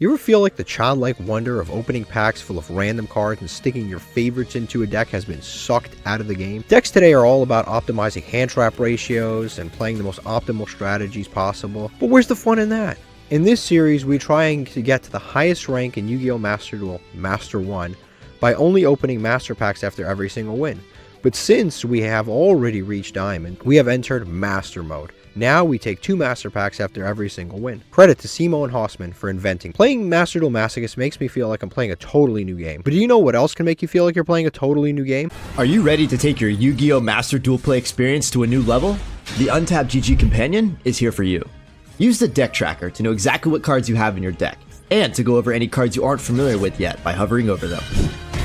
You ever feel like the childlike wonder of opening packs full of random cards and sticking your favorites into a deck has been sucked out of the game? Decks today are all about optimizing hand trap ratios and playing the most optimal strategies possible, but where's the fun in that? In this series, we're trying to get to the highest rank in Yu-Gi-Oh! Master Duel, Master 1, by only opening Master Packs after every single win. But since we have already reached Diamond, we have entered Master Mode. Now we take 2 Master Packs after every single win. Credit to Cimo and Hausman for inventing. Playing Master Duel Masochist makes me feel like I'm playing a totally new game. But do you know what else can make you feel like you're playing a totally new game? Are you ready to take your Yu-Gi-Oh! Master Duel play experience to a new level? The Untapped GG Companion is here for you. Use the deck tracker to know exactly what cards you have in your deck, and to go over any cards you aren't familiar with yet by hovering over them.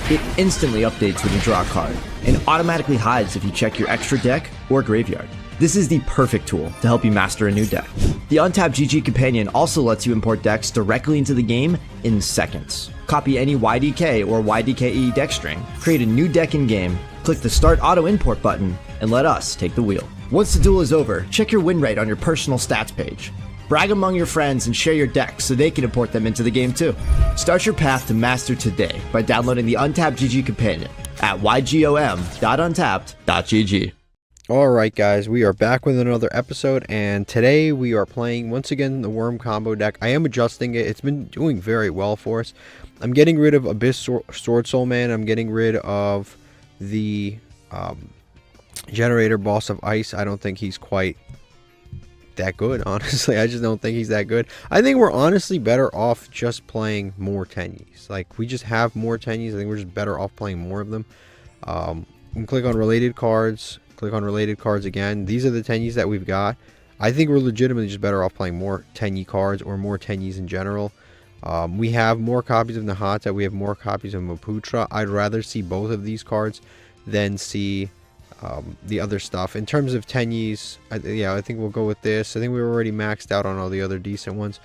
It instantly updates when you draw a card, and automatically hides if you check your extra deck or graveyard. This is the perfect tool to help you master a new deck. The Untapped GG Companion also lets you import decks directly into the game in seconds. Copy any YDK or YDKE deck string, create a new deck in-game, click the Start Auto Import button, and let us take the wheel. Once the duel is over, check your win rate on your personal stats page. Brag among your friends and share your decks so they can import them into the game too. Start your path to master today by downloading the Untapped GG Companion at ygom.untapped.gg. Alright guys, we are back with another episode, and today we are playing once again the Worm combo deck. I am adjusting it. It's been doing very well for us. I'm getting rid of Abyss Sword Soul Man. I'm getting rid of the Generator Boss of Ice. I don't think he's quite that good, honestly. I just don't think he's that good. I think we're honestly better off just playing more Tenyis. Like, we just have more Tenyis. I think we're just better off playing more of them. You can click on related cards. Click on related cards again. These are the Tenyis that we've got. I think we're legitimately just better off playing more Tenyi cards or more Tenyis in general. We have more copies of Nahata. We have more copies of Maputra. I'd rather see both of these cards than see the other stuff. In terms of Tenyis, I think we'll go with this. I think we were already maxed out on all the other decent ones.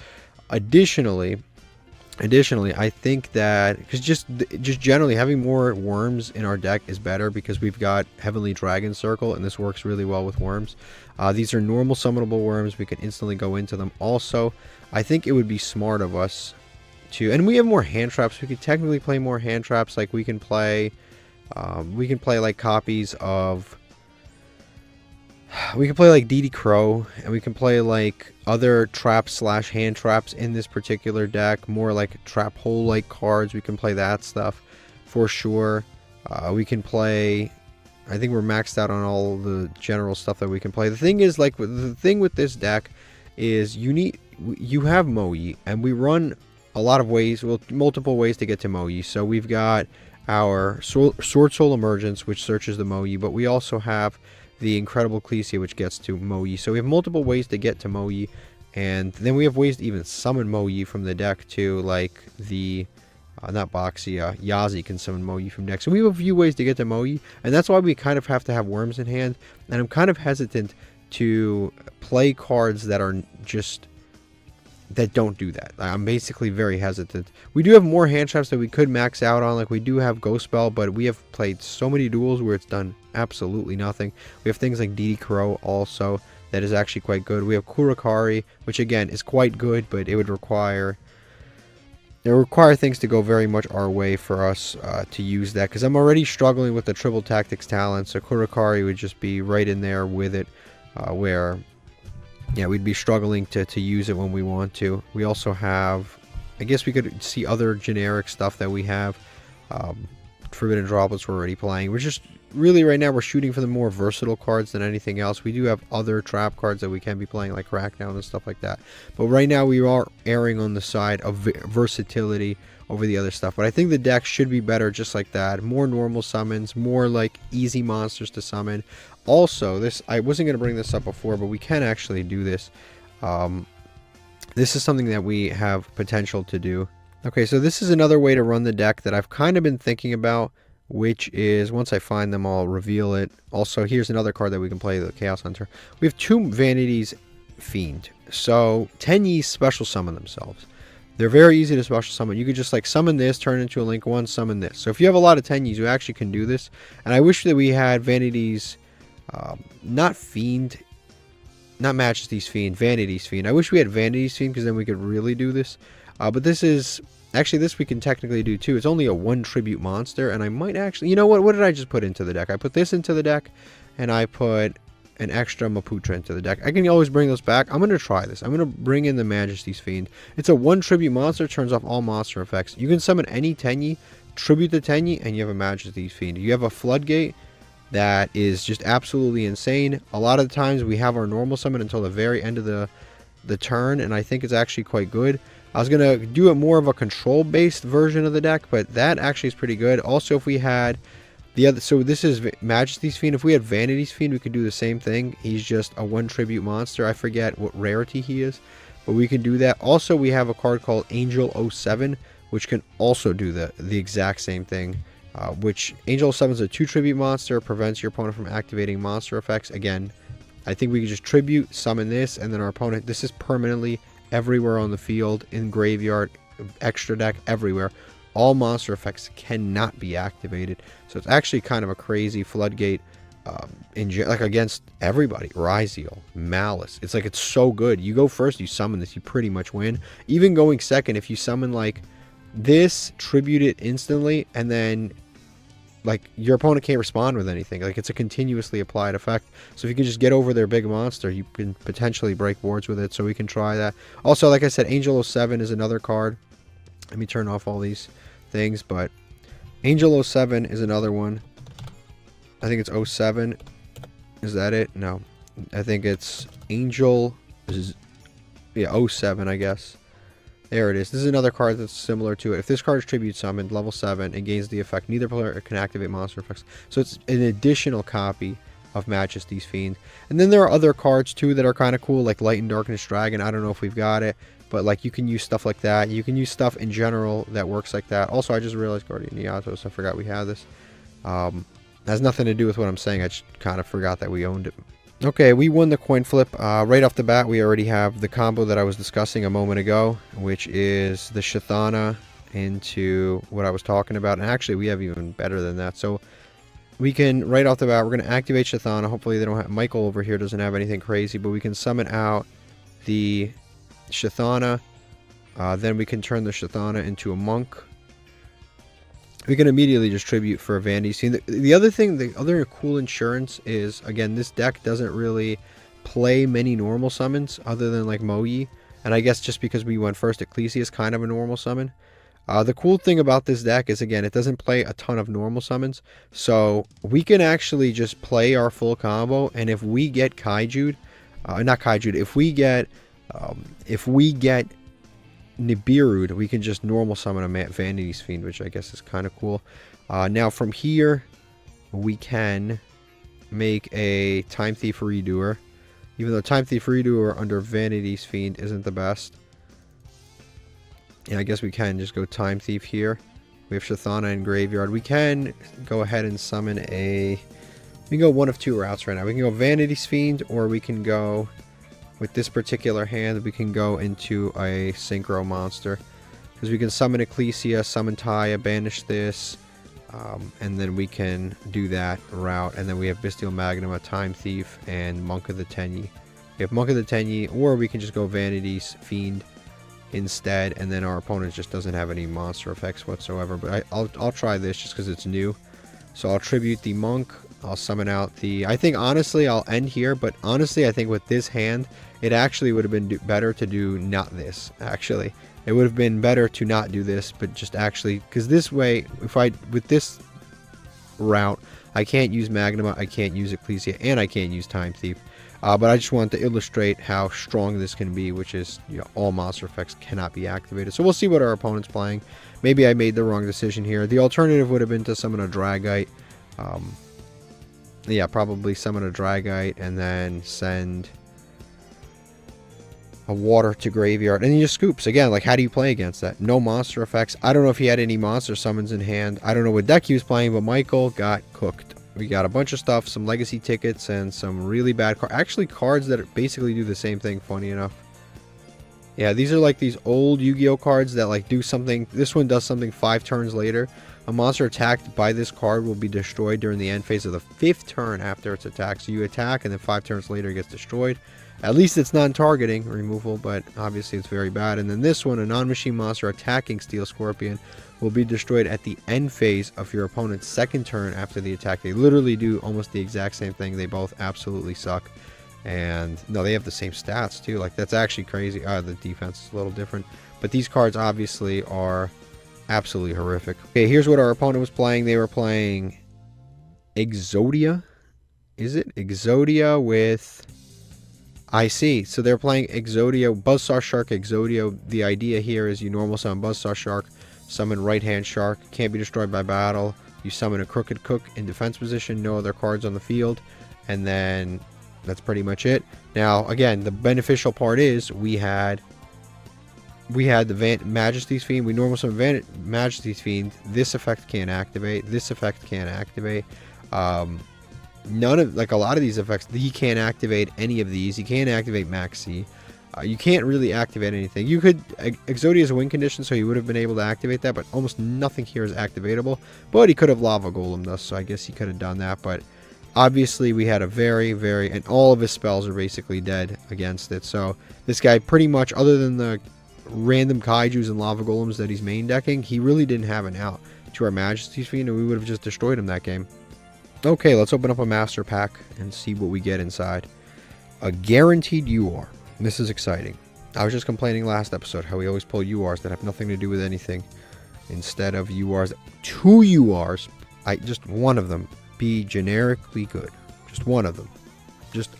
Additionally, I think that because just generally having more worms in our deck is better, because we've got Heavenly Dragon Circle, and this works really well with worms. These are normal summonable worms. We can instantly go into them. Also, I think it would be smart of us to, and we have more hand traps. We could technically play more hand traps. Like we can play like copies of. We can play like DD Crow, and we can play like other traps / hand traps in this particular deck. More like trap hole like cards. We can play that stuff for sure. We can play. I think we're maxed out on all the general stuff that we can play. The thing is, like, the thing with this deck is you have Moe, and we run a lot of ways, well, multiple ways to get to Moe. So we've got our Sword Soul Emergence, which searches the Moe, but we also have the Incredible Ecclesia, which gets to Moe. So we have multiple ways to get to Moe, and then we have ways to even summon Moe from the deck too, like the not Boxia, Yazi can summon Moe from deck. So we have a few ways to get to Moe, and that's why we kind of have to have worms in hand. And I'm kind of hesitant to play cards that are just that don't do that. I'm basically very hesitant. We do have more hand traps that we could max out on. Like, we do have Ghost Spell, but we have played so many duels where it's done absolutely nothing. We have things like DD Crow also that is actually quite good. We have Kurakari, which again is quite good, but it would require things to go very much our way for us to use that, because I'm already struggling with the Triple Tactics talent. So Kurakari would just be right in there with it, where yeah, we'd be struggling to use it when we want to. We also have, I guess we could see other generic stuff that we have. Forbidden Droplets we're already playing. We're just really right now we're shooting for the more versatile cards than anything else. We do have other trap cards that we can be playing, like Crackdown and stuff like that. But right now we are erring on the side of versatility over the other stuff. But I think the deck should be better just like that. More normal summons, more like easy monsters to summon. Also, this, I wasn't going to bring this up before, but we can actually do this. This is something that we have potential to do. Okay, so this is another way to run the deck that I've kind of been thinking about, which is, once I find them, I'll reveal it. Also, here's another card that we can play, the Chaos Hunter. We have 2 Vanities Fiend. So, Tenyis special summon themselves. They're very easy to special summon. You could just like summon this, turn it into a Link 1, summon this. So if you have a lot of Tenyis, you actually can do this. And I wish that we had Vanities, not Fiend, not Majesty's Fiend, Vanity's Fiend. I wish we had Vanity's Fiend, because then we could really do this. But this is actually, this we can technically do too. It's only a 1 tribute monster, and I might actually, you know what did I just put into the deck? I put this into the deck, and I put an extra Maputra into the deck. I can always bring those back. I'm going to try this. I'm going to bring in the Majesty's Fiend. It's a 1 tribute monster, turns off all monster effects. You can summon any Tenyi, tribute the Tenyi, and you have a Majesty's Fiend. You have a Floodgate that is just absolutely insane. A lot of the times we have our normal summon until the very end of the turn, and I think it's actually quite good. I was going to do it more of a control-based version of the deck, but that actually is pretty good. Also, if we had the other, so this is Majesty's Fiend. If we had Vanity's Fiend, we could do the same thing. He's just a 1 tribute monster. I forget what rarity he is, but we can do that. Also, we have a card called Angel 07, which can also do the exact same thing. Which Angel 07 is a 2 tribute monster, prevents your opponent from activating monster effects. Again, I think we can just tribute, summon this, and then our opponent, this is permanently everywhere on the field, in graveyard, extra deck, everywhere. All monster effects cannot be activated. So it's actually kind of a crazy floodgate like against everybody. Ryziel, Malice. It's like, it's so good. You go first, you summon this, you pretty much win. Even going second, if you summon like this, tribute it instantly, and then like your opponent can't respond with anything. Like, it's a continuously applied effect. So if you can just get over their big monster, you can potentially break boards with it. So we can try that. Also, like I said, Angel 07 is another card. Let me turn off all these things, but Angel 07 is another one. I think it's 07. Is that it? No. I think it's Angel, yeah, 07, I guess. There it is. This is another card that's similar to it. If this card is tribute summoned, level 7, it gains the effect. Neither player can activate monster effects. So it's an additional copy of Majesty's Fiend. And then there are other cards too that are kind of cool, like Light and Darkness Dragon. I don't know if we've got it, but like you can use stuff like that. You can use stuff in general that works like that. Also, I just realized Guardian Yatos. I forgot we had this. Has nothing to do with what I'm saying. I just kind of forgot that we owned it. Okay, we won the coin flip. Right off the bat, we already have the combo that I was discussing a moment ago, which is the Shathana into what I was talking about. And actually, we have even better than that. So we can, right off the bat, we're going to activate Shathana. Hopefully, they don't have, Michael over here doesn't have anything crazy, but we can summon out the Shathana. Then we can turn the Shathana into a monk. We can immediately just tribute for a Vandy's Fiend. The other thing, the other cool insurance is, again, this deck doesn't really play many normal summons other than like Moyi. And I guess just because we went first, Ecclesia is kind of a normal summon. The cool thing about this deck is, again, it doesn't play a ton of normal summons. So we can actually just play our full combo. And if we get Kaiju'd, not Kaiju'd, if we get Nibiru'd, we can just normal summon a Vanity's Fiend, which I guess is kind of cool. Now from here, we can make a Time Thief Redoer. Even though Time Thief Redoer under Vanity's Fiend isn't the best. Yeah, I guess we can just go Time Thief here. We have Shathana in Graveyard. We can go ahead and summon a... We can go one of two routes right now. We can go Vanity's Fiend, or we can go... With this particular hand, we can go into a Synchro monster. Because we can summon Ecclesia, summon Taya, banish this, and then we can do that route. And then we have Bestial Magnum, Time Thief, and Monk of the Tenyi. We have Monk of the Tenyi, or we can just go Vanity's Fiend instead, and then our opponent just doesn't have any monster effects whatsoever. But I'll try this just because it's new. So I'll tribute the Monk. I'll summon out the... I think, honestly, I'll end here. But honestly, I think with this hand, it actually would have been better to do not this, actually. It would have been better to not do this, but just actually... Because this way, with this route, I can't use Magnuma, I can't use Ecclesia, and I can't use Time Thief. But I just wanted to illustrate how strong this can be, which is, you know, all monster effects cannot be activated. So we'll see what our opponent's playing. Maybe I made the wrong decision here. The alternative would have been to summon a Dragite. Yeah, probably summon a Dragite and then send a water to graveyard. And he just scoops. Again, like, how do you play against that? No monster effects. I don't know if he had any monster summons in hand. I don't know what deck he was playing, but Michael got cooked. We got a bunch of stuff, some legacy tickets, and some really bad cards. Actually, cards that basically do the same thing, funny enough. Yeah, these are like these old Yu-Gi-Oh cards that like do something. This one does something 5 turns later. A monster attacked by this card will be destroyed during the end phase of the 5th turn after its attack. So you attack, and then 5 turns later it gets destroyed. At least it's non-targeting removal, but obviously it's very bad. And then this one, a non-machine monster attacking Steel Scorpion will be destroyed at the end phase of your opponent's second turn after the attack. They literally do almost the exact same thing. They both absolutely suck. And no, they have the same stats too. Like, that's actually crazy. The defense is a little different. But these cards obviously are absolutely horrific. Okay, here's what our opponent was playing. They were playing Exodia. Is it? Exodia with... I see. So they're playing Exodia, Buzzsaw Shark, Exodia. The idea here is you normal summon Buzzsaw Shark, summon Right Hand Shark, can't be destroyed by battle. You summon a Crooked Cook in defense position, no other cards on the field, and then that's pretty much it. Now, again, the beneficial part is we had the Majesty's Fiend. We normal summon Majesty's Fiend. This effect can't activate. This effect can't activate. None of, like, a lot of these effects, he can't activate any of these. He can't activate Maxi. You can't really activate anything. You could, Exodia is a win condition, so he would have been able to activate that, but almost nothing here is activatable. But he could have Lava Golemed us, so I guess he could have done that. But obviously we had a very, and all of his spells are basically dead against it. So this guy pretty much, other than the random Kaijus and Lava Golems that he's main decking, he really didn't have an out to our Majesty's Fiend, and we would have just destroyed him that game. Okay, let's open up a master pack and see what we get inside. A guaranteed UR. This is exciting. I was just complaining last episode how we always pull URs that have nothing to do with anything instead of URs. 2 URs, just one of them be generically good. Just one of them.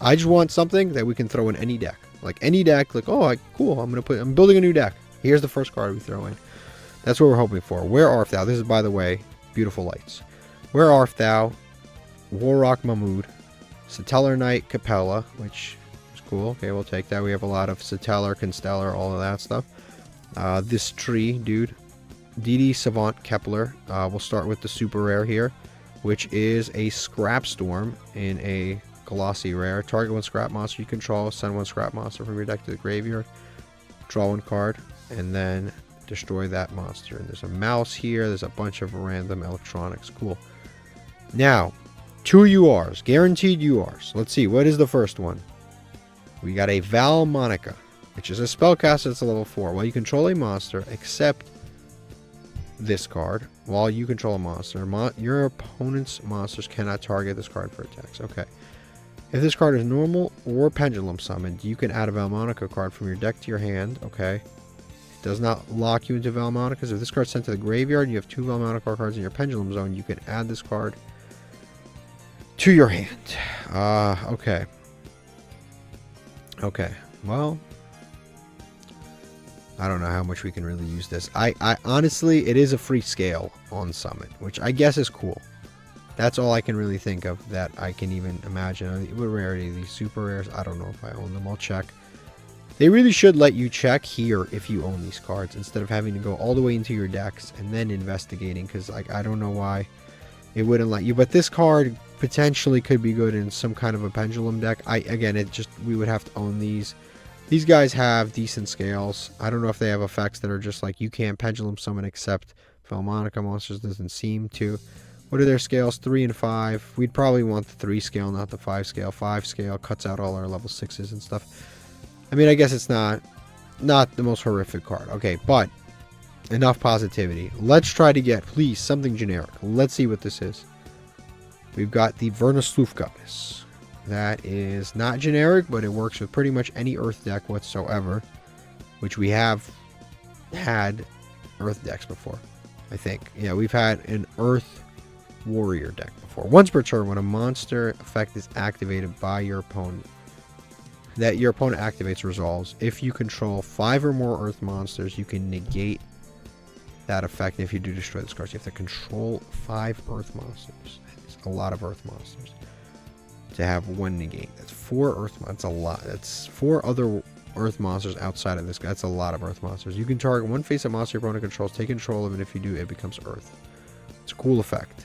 I just want something that we can throw in any deck. Like any deck, like, oh, cool, I'm building a new deck. Here's the first card we throw in. That's what we're hoping for. Where Art Thou? This is, by the way, beautiful lights. Where Art Thou? Warrock Mahmood, Satellar Knight Capella, which is cool. Okay, we'll take that. We have a lot of Satellar, Constellar, all of that stuff. This tree, dude. DD Savant Kepler. We'll start with the super rare here, which is a Scrap Storm in a glossy rare. Target 1 scrap monster you control. Send 1 scrap monster from your deck to the graveyard. Draw 1 card, and then destroy that monster. And there's a mouse here. There's a bunch of random electronics. Cool. Now, 2 URs, guaranteed URs. Let's see, what is the first one? We got a Val Monica, which is a spellcaster that's a level 4. While you control a monster, except this card, while you control a monster, your opponent's monsters cannot target this card for attacks. Okay. If this card is normal or pendulum summoned, you can add a Val Monica card from your deck to your hand. Okay. It does not lock you into Val Monicas. If this card's sent to the graveyard and you have 2 Val Monica cards in your pendulum zone, you can add this card to your hand. Okay. Okay. Well, I don't know how much we can really use this. I honestly, it is a free scale on Summit, which I guess is cool. That's all I can really think of that I can even imagine. What rarity? These super rares? I don't know if I own them. I'll check. They really should let you check here if you own these cards instead of having to go all the way into your decks and then investigating, because I don't know why it wouldn't let you. But this card potentially could be good in some kind of a pendulum deck. We would have to own these. These guys have decent scales. I don't know if they have effects that are just like you can't pendulum summon except Philmonica monsters. Doesn't seem to. What are their scales? 3 and 5. We'd probably want the 3 scale, not the 5 scale. 5 scale cuts out all our level 6s and stuff. I mean, I guess it's not the most horrific card. Okay, but enough positivity. Let's try to get, please, something generic. Let's see what this is. We've got the Vernusloop Goddess. That is not generic, but it works with pretty much any Earth deck whatsoever, which we have had Earth decks before, I think. Yeah, we've had an Earth Warrior deck before. Once per turn, when a monster effect is activated by your opponent, that your opponent activates resolves. If you control 5 or more Earth monsters, you can negate that effect. If you do destroy this card, you have to control 5 Earth monsters. That's a lot of Earth monsters to have 1 negate. That's 4 Earth. That's a lot. That's 4 other Earth monsters outside of this guy. That's a lot of Earth monsters. You can target 1 face-up monster your opponent controls. Take control of it. If you do, it becomes Earth. It's a cool effect.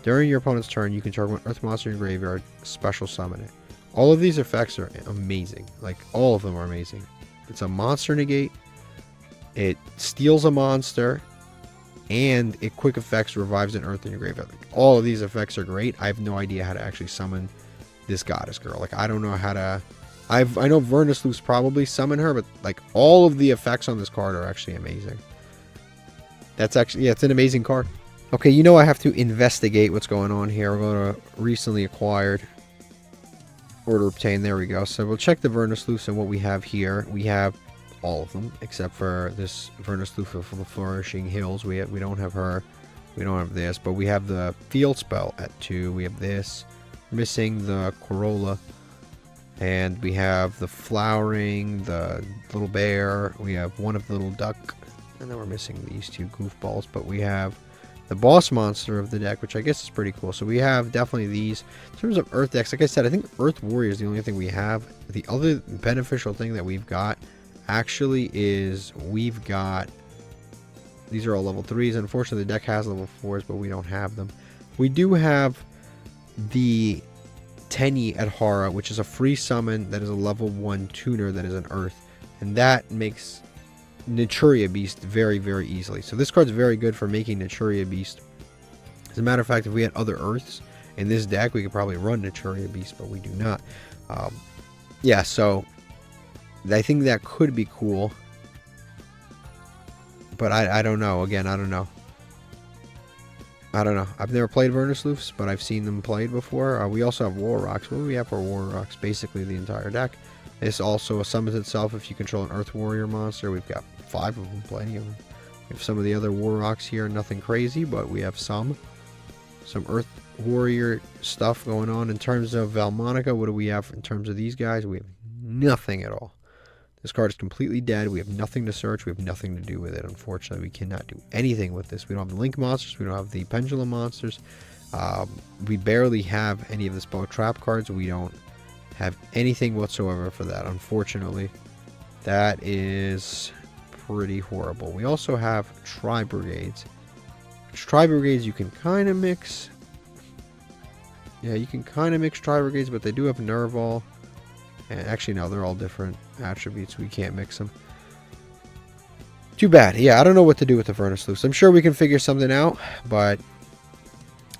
During your opponent's turn, you can target 1 Earth monster in your graveyard. Special summon it. All of these effects are amazing. Like, all of them are amazing. It's a monster negate. It steals a monster. And it quick effects revives an Earth in your graveyard. Like, all of these effects are great. I have no idea how to actually summon this goddess girl. Like, I don't know how to I know Vernusloof's probably summon her, but like all of the effects on this card are actually amazing. That's actually, yeah, it's an amazing card. Okay, you know I have to investigate what's going on here. We're going to recently acquired. Order obtained, there we go. So we'll check the Vernusloofs and what we have here. We have all of them, except for this Vernusloofs of the Flourishing Hills. We don't have her. We don't have this, but we have the Field Spell at 2. We have this. We're missing the Corolla. And we have the Flowering, the Little Bear. We have one of the Little Duck. And then we're missing these 2 goofballs. But we have the boss monster of the deck, which I guess is pretty cool. So we have definitely these. In terms of Earth decks, like I said, I think Earth Warrior is the only thing we have. The other beneficial thing that we've got actually is we've got... These are all level 3s. Unfortunately, the deck has level 4s, but we don't have them. We do have the Tenyi at Hara, which is a free summon that is a level 1 tuner that is an Earth. And that makes Naturia Beast very, very easily. So this card's very good for making Naturia Beast. As a matter of fact, if we had other Earths in this deck, we could probably run Naturia Beast, but we do not. Yeah, so I think that could be cool. But I don't know. Again, I don't know. I don't know. I've never played Vernusloofs, but I've seen them played before. We also have War Rocks. What do we have for War Rocks? Basically the entire deck. This also summons itself if you control an Earth Warrior monster. We've got 5 of them, plenty of them. We have some of the other War Rocks here, nothing crazy, but we have some Earth Warrior stuff going on. In terms of Valmonica, what do we have in terms of these guys? We have nothing at all. This card is completely dead. We have nothing to search. We have nothing to do with it. Unfortunately, we cannot do anything with this. We don't have the Link monsters. We don't have the Pendulum monsters. We barely have any of the Spell Trap cards. We don't have anything whatsoever for that, unfortunately. That is pretty horrible. We also have Tri-Brigades. Tri-Brigades you can kind of mix. Yeah, you can kind of mix Tri-Brigades, but they do have Nerval. And actually, no, they're all different attributes. We can't mix them. Too bad. Yeah, I don't know what to do with the Vernusloofs. I'm sure we can figure something out, but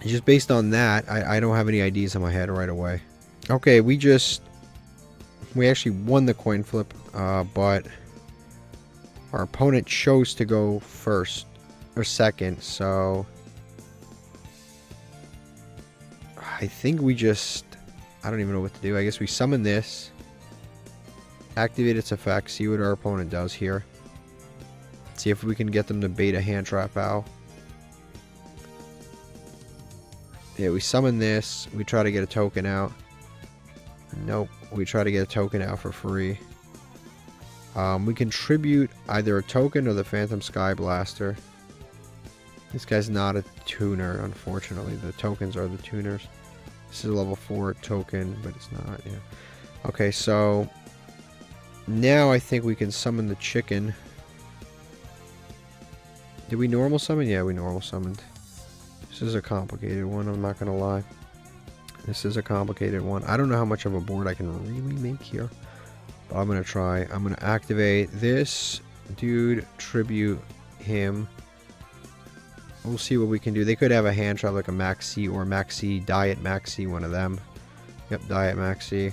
just based on that, I don't have any ideas in my head right away. Okay, we actually won the coin flip, but our opponent chose to go first or second, so I think I don't even know what to do. I guess we summon this, activate its effect, see what our opponent does here. See if we can get them to bait a hand trap out. Yeah, we summon this, we try to get a token out. Nope, we try to get a token out for free. We contribute either a token or the Phantom Sky Blaster. This guy's not a tuner, unfortunately. The tokens are the tuners. This is a level 4 token, but it's not, yeah. Okay, so now I think we can summon the chicken. Did we normal summon? Yeah, we normal summoned. This is a complicated one, I'm not gonna lie. This is a complicated one. I don't know how much of a board I can really make here, but I'm gonna try. I'm gonna activate this dude, tribute him. We'll see what we can do. They could have a hand trap like a Maxi or Maxi, Diet Maxi, one of them. Yep, Diet Maxi.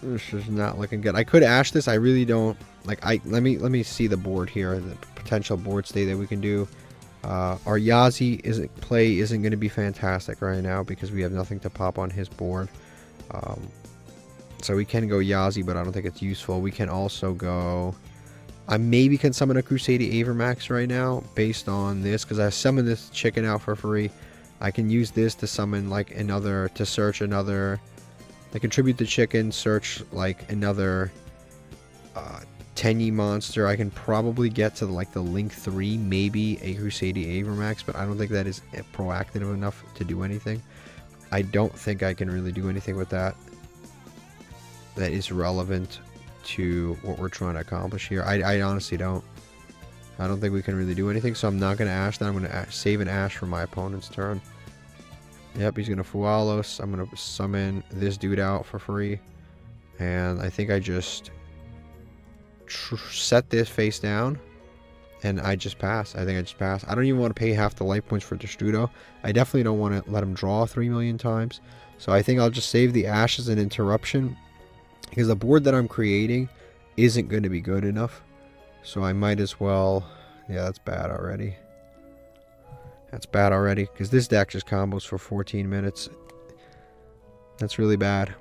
This is not looking good. I could ash this. I really don't like. Let me see the board here. The potential board state that we can do. Our Yazi isn't going to be fantastic right now because we have nothing to pop on his board. So we can go Yazi, but I don't think it's useful. We can also go. I maybe can summon a Crusader Avermax right now based on this because I summoned this chicken out for free. I can use this to summon like another, to search another. I contribute the chicken, search like another Tenyi monster. I can probably get to like the Link 3, maybe a Crusader Avermax, but I don't think that is proactive enough to do anything. I don't think I can really do anything with that. That is relevant to what we're trying to accomplish here. I honestly don't. I don't think we can really do anything, so I'm not going to ash that. I'm going to save an ash for my opponent's turn. Yep, he's going to Fualos. I'm going to summon this dude out for free. And I think I just set this face down. And I just pass. I think I just pass. I don't even want to pay half the life points for Destrudo. I definitely don't want to let him draw 3 million times. So I think I'll just save the ash as an interruption. because the board that I'm creating isn't going to be good enough. So I might as well... Yeah, that's bad already. That's bad already, because this deck just combos for 14 minutes. That's really bad.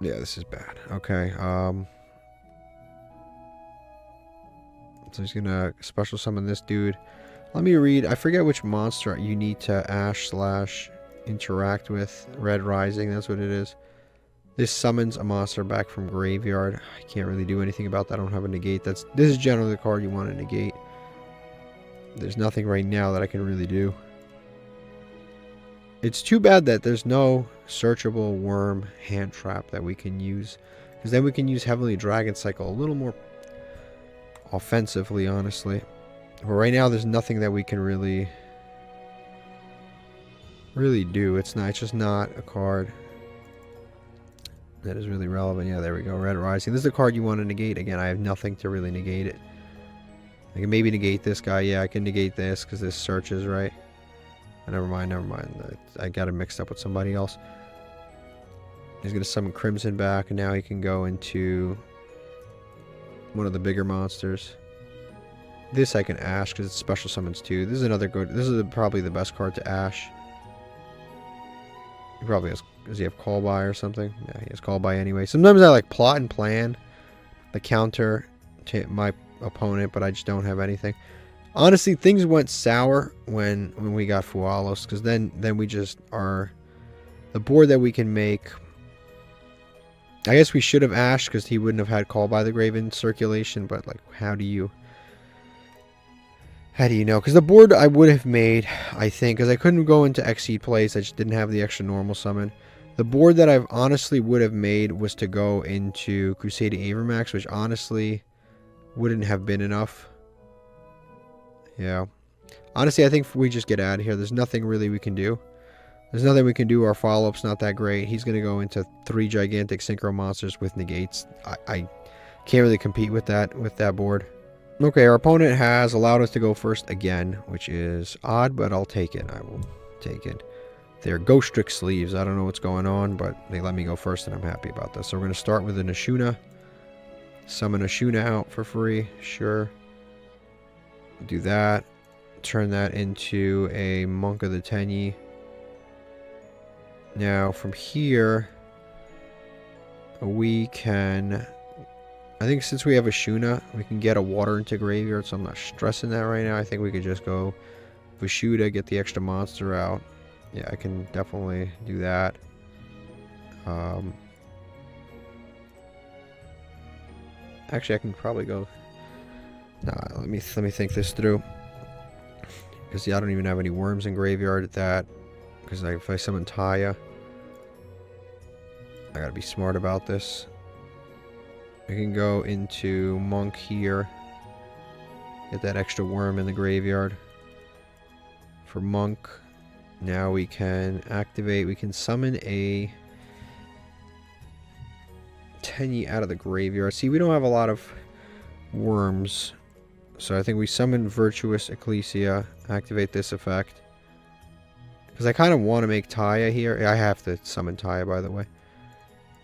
Yeah, this is bad. Okay, so he's gonna special summon this dude. Let me read. I forget which monster you need to Ash/interact with. Red Rising, that's what it is. This summons a monster back from graveyard. I can't really do anything about that. I don't have a negate. This is generally the card you want to negate. There's nothing right now that I can really do. It's too bad that there's no searchable worm hand trap that we can use. Because then we can use Heavenly Dragon Cycle a little more offensively, honestly. But right now there's nothing that we can really do. It's just not a card that is really relevant. Yeah, there we go. Red Rising. This is a card you want to negate. Again, I have nothing to really negate it. I can maybe negate this guy. Yeah, I can negate this because this searches, right? Never mind. I got it mixed up with somebody else. He's going to summon Crimson back, and now he can go into one of the bigger monsters. This I can Ash because it's special summons too. This is another good... This is probably the best card to Ash. He probably has... Does he have call by or something? Yeah, he has call by anyway. Sometimes I like plot and plan the counter to my opponent, but I just don't have anything. Honestly, things went sour when we got Fualos, because then we just are... The board that we can make... I guess we should have Ash because he wouldn't have had call by the grave in circulation, but like, how do you know? Because the board I would have made, I think, because I couldn't go into Exceed plays, I just didn't have the extra normal summon. The board that I honestly would have made was to go into Crusading Avermax, which honestly wouldn't have been enough. Yeah. Honestly, I think we just get out of here. There's nothing really we can do. There's nothing we can do. Our follow-up's not that great. He's going to go into 3 gigantic synchro monsters with negates. I can't really compete with that board. Okay, our opponent has allowed us to go first again, which is odd, but I'll take it. I will take it. They're Ghost Trick sleeves. I don't know what's going on, but they let me go first, and I'm happy about this. So we're going to start with an Ashuna. Summon Ashuna out for free. Sure. Do that. Turn that into a Monk of the Tenyi. Now, from here, we can... I think since we have Ashuna, we can get a water into graveyard, so I'm not stressing that right now. I think we could just go Vishuda, get the extra monster out. Yeah, I can definitely do that. Actually, I can probably go... Nah, let me think this through. Because yeah, I don't even have any worms in graveyard at that. Because if I summon Taya, I gotta be smart about this. I can go into Monk here. Get that extra worm in the graveyard. For Monk, now we can activate, we can summon a Tenyi out of the graveyard. See, we don't have a lot of worms. So I think we summon Virtuous Ecclesia, activate this effect. Because I kind of want to make Taya here. I have to summon Taya, by the way.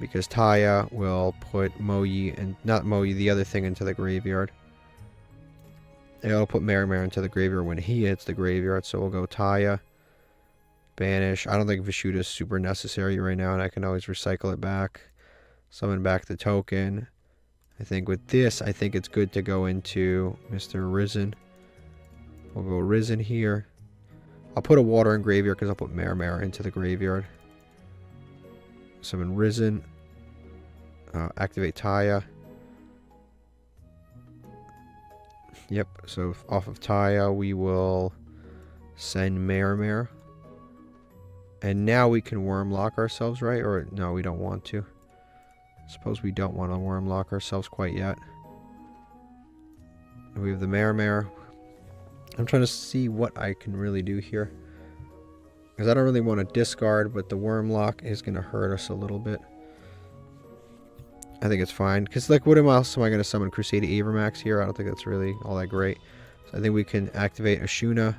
Because Taya will put Moyi, and not Moyi, the other thing into the graveyard. It'll put Marimar into the graveyard when he hits the graveyard. So we'll go Taya. Banish. I don't think Vishuda is super necessary right now, and I can always recycle it back. Summon back the token. I think with this, I think it's good to go into Mr. Risen. We'll go Risen here. I'll put a water in graveyard because I'll put Marimar into the graveyard. Summon Risen. Activate Taya. Yep, so off of Taya, we will send Marimar. And now we can worm lock ourselves, right? Or no, we don't want to. Suppose we don't want to worm lock ourselves quite yet. We have the Marimar. I'm trying to see what I can really do here. Because I don't really want to discard, but the worm lock is going to hurt us a little bit. I think it's fine. Because, like, what else am I going to summon? Crusading Avermax here? I don't think that's really all that great. So I think we can activate Ashuna.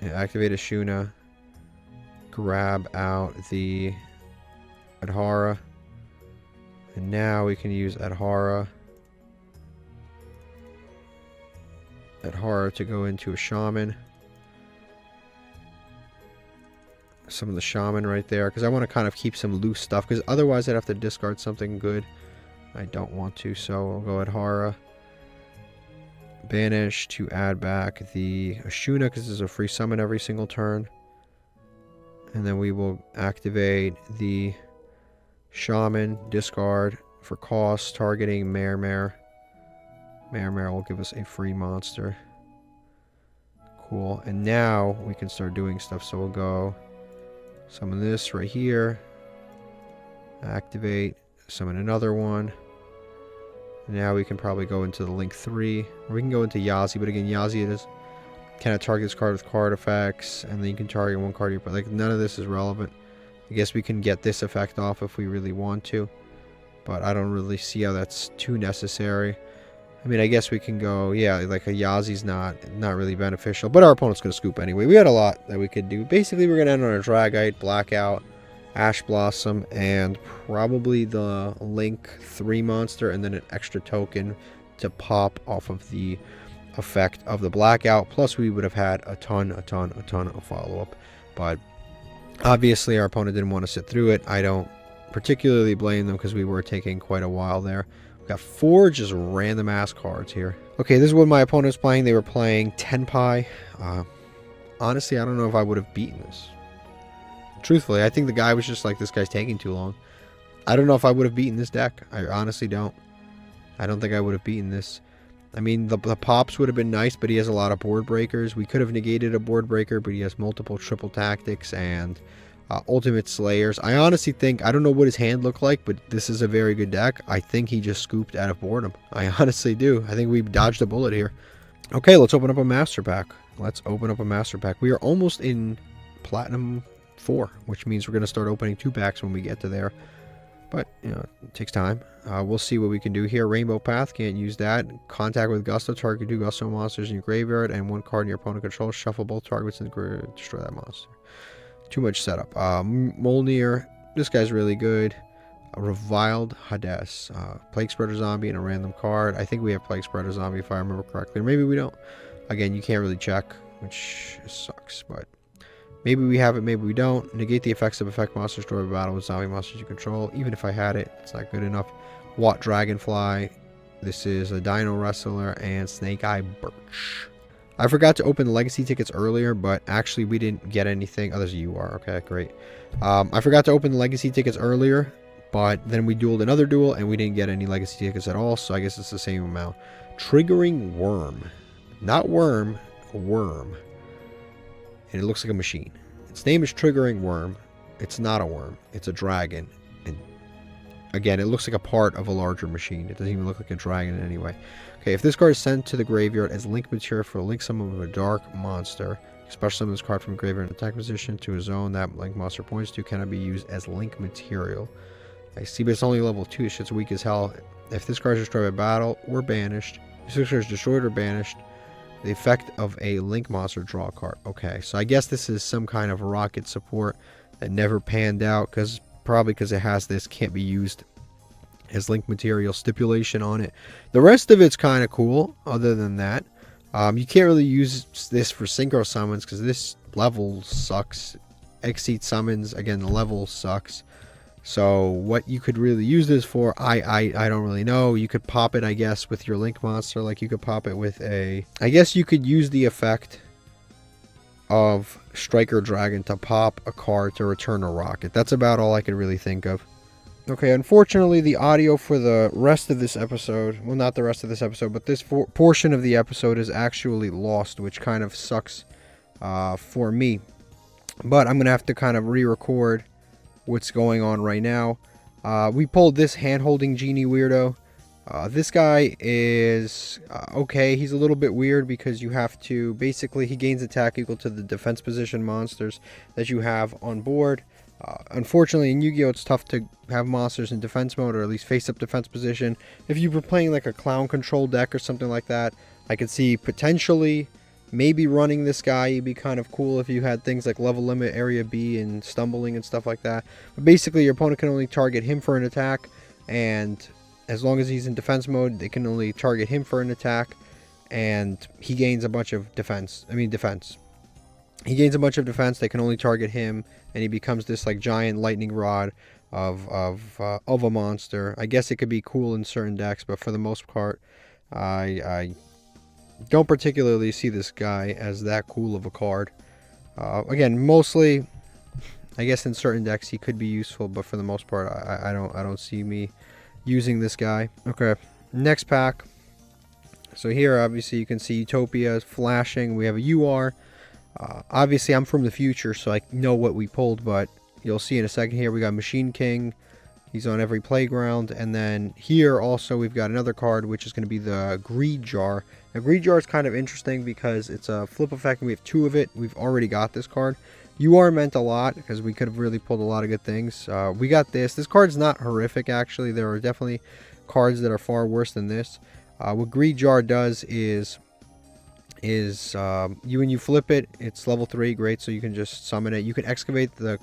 Yeah, activate Ashuna. Grab out the Adhara. And now we can use Adhara. Adhara to go into a shaman. Some of the shaman right there, because I want to kind of keep some loose stuff, because otherwise I'd have to discard something good. I don't want to, so I'll go Adhara. Banish to add back the Ashuna, because this is a free summon every single turn. And then we will activate the shaman, discard for cost, targeting Mare. Mare will give us a free monster. Cool. And now we can start doing stuff. So we'll go summon this right here. Activate. Summon another one. Now we can probably go into the Link 3. Or we can go into Yazi. But again, Yazi is kind of target this card with card effects. And then you can target one card. But like none of this is relevant. I guess we can get this effect off if we really want to. But I don't really see how that's too necessary. I mean, I guess we can go, yeah, like a Yazi's not really beneficial. But our opponent's going to scoop anyway. We had a lot that we could do. Basically, we're going to end on a Dragite, Blackout, Ash Blossom, and probably the Link 3 monster, and then an extra token to pop off of the effect of the Blackout. Plus, we would have had a ton of follow-up. But obviously, our opponent didn't want to sit through it. I don't particularly blame them because we were taking quite a while there. Got 4 just random ass cards here. Okay, this is what my opponent was playing. They were playing Tenpai. Honestly, I don't know if I would have beaten this. Truthfully, I think the guy was just like, this guy's taking too long. I don't know if I would have beaten this deck. I honestly don't. I don't think I would have beaten this. I mean, the pops would have been nice, but he has a lot of board breakers. We could have negated a board breaker, but he has multiple triple tactics and ultimate slayers. I honestly think, I don't know what his hand looked like, but this is a very good deck. I think he just scooped out of boredom. I honestly do. I think we dodged a bullet here. Okay, let's open up a master pack. Let's open up a master pack. We are almost in Platinum 4, which means we're going to start opening 2 packs when we get to there. But, you know, it takes time. We'll see what we can do here. Rainbow Path, can't use that. Contact with Gusto, target 2 Gusto monsters in your graveyard, and 1 card in your opponent controls. Shuffle both targets and destroy that monster. Too much setup. Molnir, this guy's really good. A Reviled Hades. Plague Spreader Zombie and a random card. I think we have Plague Spreader Zombie if I remember correctly. Or maybe we don't. Again, you can't really check, which sucks, but maybe we have it, maybe we don't. Negate the effects of effect monsters during a battle with zombie monsters you control. Even if I had it, it's not good enough. Watt Dragonfly. This is a Dino Wrestler and Snake Eye Birch. I forgot to open the legacy tickets earlier, but actually we didn't get anything. Oh, there's a UR. Okay, great. I forgot to open the legacy tickets earlier, but then we dueled another duel and we didn't get any legacy tickets at all, so I guess it's the same amount. Triggering Worm. Not Worm, Worm. And it looks like a machine. Its name is Triggering Worm. It's not a worm. It's a dragon. And again, it looks like a part of a larger machine. It doesn't even look like a dragon in any way. Okay, if this card is sent to the graveyard as link material for a link summon of a dark monster, special summon this card from graveyard in attack position to a zone that link monster points to, cannot be used as link material. I see, but it's only level 2. This shit's weak as hell. If this card is destroyed by battle or banished, if this card is destroyed or banished, the effect of a link monster, draw a card. Okay, so I guess this is some kind of rocket support that never panned out, probably because it has this can't be used as link material stipulation on it. The rest of it's kind of cool. Other than that, you can't really use this for synchro summons because this level sucks. Exceed summons, again, the level sucks. So what you could really use this for, I don't really know. You could pop it, I guess, with your link monster. Like you could pop it with a, I guess you could use the effect of Striker Dragon to pop a card to return a rocket. That's about all I could really think of. Okay, unfortunately, the audio for the rest of this episode, well, not the rest of this episode, but this portion of the episode is actually lost, which kind of sucks for me. But I'm going to have to kind of re-record what's going on right now. We pulled this hand-holding genie weirdo. This guy is okay. He's a little bit weird because you have to, basically, he gains attack equal to the defense position monsters that you have on board. Unfortunately, in Yu-Gi-Oh! It's tough to have monsters in defense mode, or at least face-up defense position. If you were playing like a clown control deck or something like that, I could see potentially Maybe running this guy would be kind of cool if you had things like level limit, area B, and stumbling and stuff like that. But basically, your opponent can only target him for an attack, and as long as he's in defense mode, they can only target him for an attack, and he gains a bunch of defense. He gains a bunch of defense. They can only target him, and he becomes this like giant lightning rod of a monster. I guess it could be cool in certain decks, but for the most part, I don't particularly see this guy as that cool of a card. Again, mostly, I guess in certain decks he could be useful, but for the most part, I don't see me using this guy. Okay, next pack. So here, obviously, you can see Utopia is flashing. We have a UR. Obviously, I'm from the future, so I know what we pulled, but you'll see in a second here, we got Machine King. He's on every playground. And then here also, we've got another card, which is going to be the Greed Jar. Now, Greed Jar is kind of interesting because it's a flip effect, and we have 2 of it. We've already got this card. UR meant a lot because we could have really pulled a lot of good things. We got this. This card's not horrific, actually. There are definitely cards that are far worse than this. What Greed Jar does is when you flip it, it's level 3, great, so you can just summon it. You can excavate the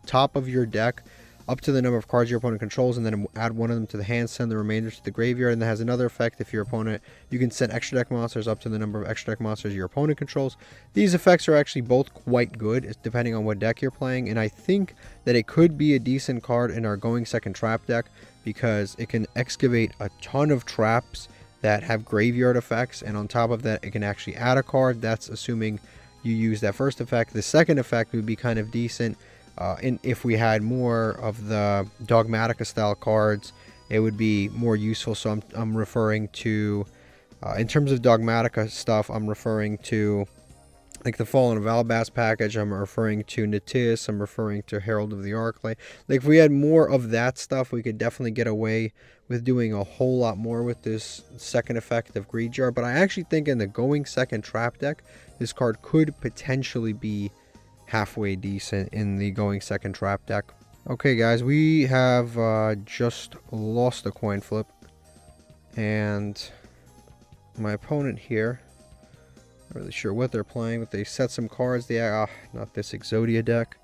top of your deck up to the number of cards your opponent controls, and then add one of them to the hand, send the remainder to the graveyard. And that has another effect. If your opponent, you can send extra deck monsters up to the number of extra deck monsters your opponent controls. These effects are actually both quite good, depending on what deck you're playing, and I think that it could be a decent card in our Going Second Trap deck, because it can excavate a ton of traps that have graveyard effects, and on top of that, it can actually add a card. That's assuming you use that first effect. The second effect would be kind of decent. If we had more of the Dogmatica style cards, it would be more useful. So I'm referring to, in terms of Dogmatica stuff, I'm referring to like the Fallen of Alabast package. I'm referring to Natis. I'm referring to Herald of the Arclight. Like, if we had more of that stuff, we could definitely get away with doing a whole lot more with this second effect of Greed Jar. But I actually think in the Going Second Trap deck, this card could potentially be halfway decent in the Going Second Trap deck. Okay, guys, we have just lost a coin flip, and my opponent here, not really sure what they're playing, but they set some cards. Not this Exodia deck.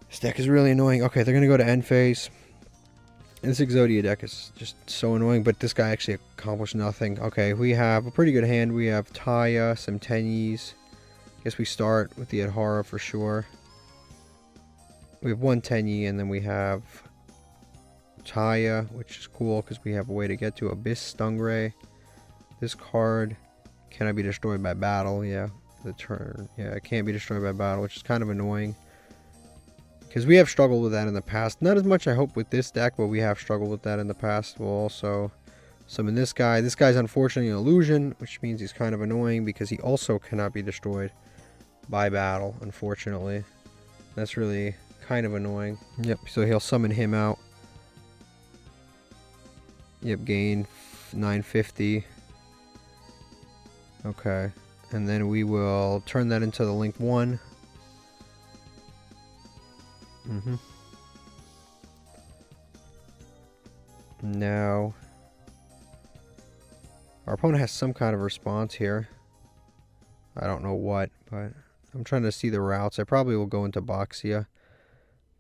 This deck is really annoying. Okay, they're gonna go to end phase. This Exodia deck is just so annoying, but this guy actually accomplished nothing. Okay, we have a pretty good hand. We have Taya, some Tenyis. Guess we start with the Adhara for sure. We have one Tenyi, and then we have Taya, which is cool because we have a way to get to Abyss Stingray. This card cannot be destroyed by battle. Yeah, the turn. Yeah, it can't be destroyed by battle, which is kind of annoying, because we have struggled with that in the past. Not as much, I hope, with this deck, but we have struggled with that in the past. We'll also summon this guy. This guy's unfortunately an illusion, which means he's kind of annoying because he also cannot be destroyed by battle, unfortunately. That's really kind of annoying. Yep, so he'll summon him out. Yep, gain 950. Okay, and then we will turn that into the Link 1. Now, our opponent has some kind of response here. I don't know what, but I'm trying to see the routes. I probably will go into Boxia.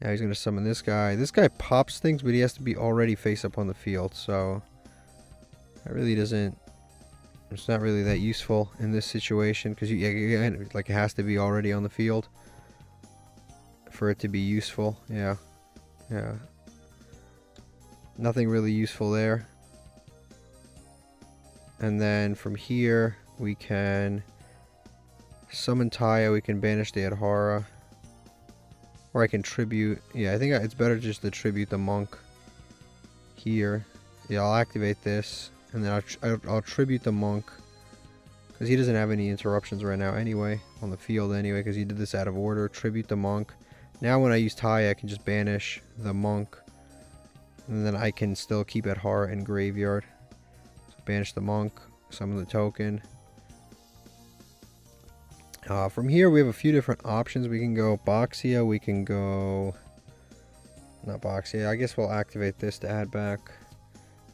Now he's going to summon this guy. This guy pops things, but he has to be already face up on the field, so that really doesn't... It's not really that useful in this situation, because like, it has to be already on the field for it to be useful. Yeah. Nothing really useful there. And then from here, we can summon Taya, we can banish the Adhara. Or I can tribute. Yeah, I think it's better just to tribute the monk here. Yeah, I'll activate this, and then I'll tribute the monk, because he doesn't have any interruptions right now anyway, on the field anyway, because he did this out of order. Tribute the monk. Now when I use Taya, I can just banish the monk, and then I can still keep Adhara in graveyard. So banish the monk, summon the token. From here, we have a few different options. We can go Boxia, we can go... Not Boxia, I guess we'll activate this to add back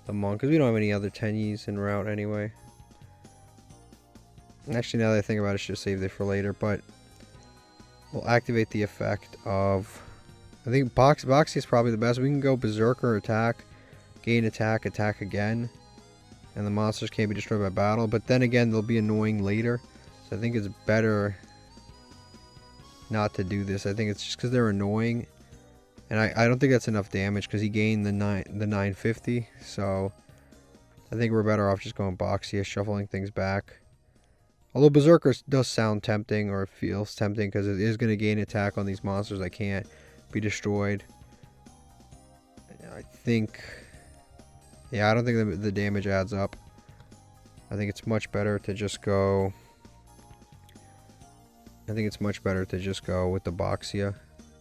the monk, because we don't have any other Tenyis in route anyway. Actually, now that I think about it, I should have saved it for later, but we'll activate the effect of... I think Boxy is probably the best. We can go Berserker attack, gain attack, attack again, and the monsters can't be destroyed by battle, but then again, they'll be annoying later, so I think it's better not to do this. I think it's just because they're annoying, and I don't think that's enough damage because he gained the 950, so I think we're better off just going Boxia, shuffling things back. Although Berserker does sound tempting, or feels tempting, because it is going to gain attack on these monsters that can't be destroyed. I think... yeah, I don't think the damage adds up. I think it's much better to just go... I think it's much better to just go with the Boxia.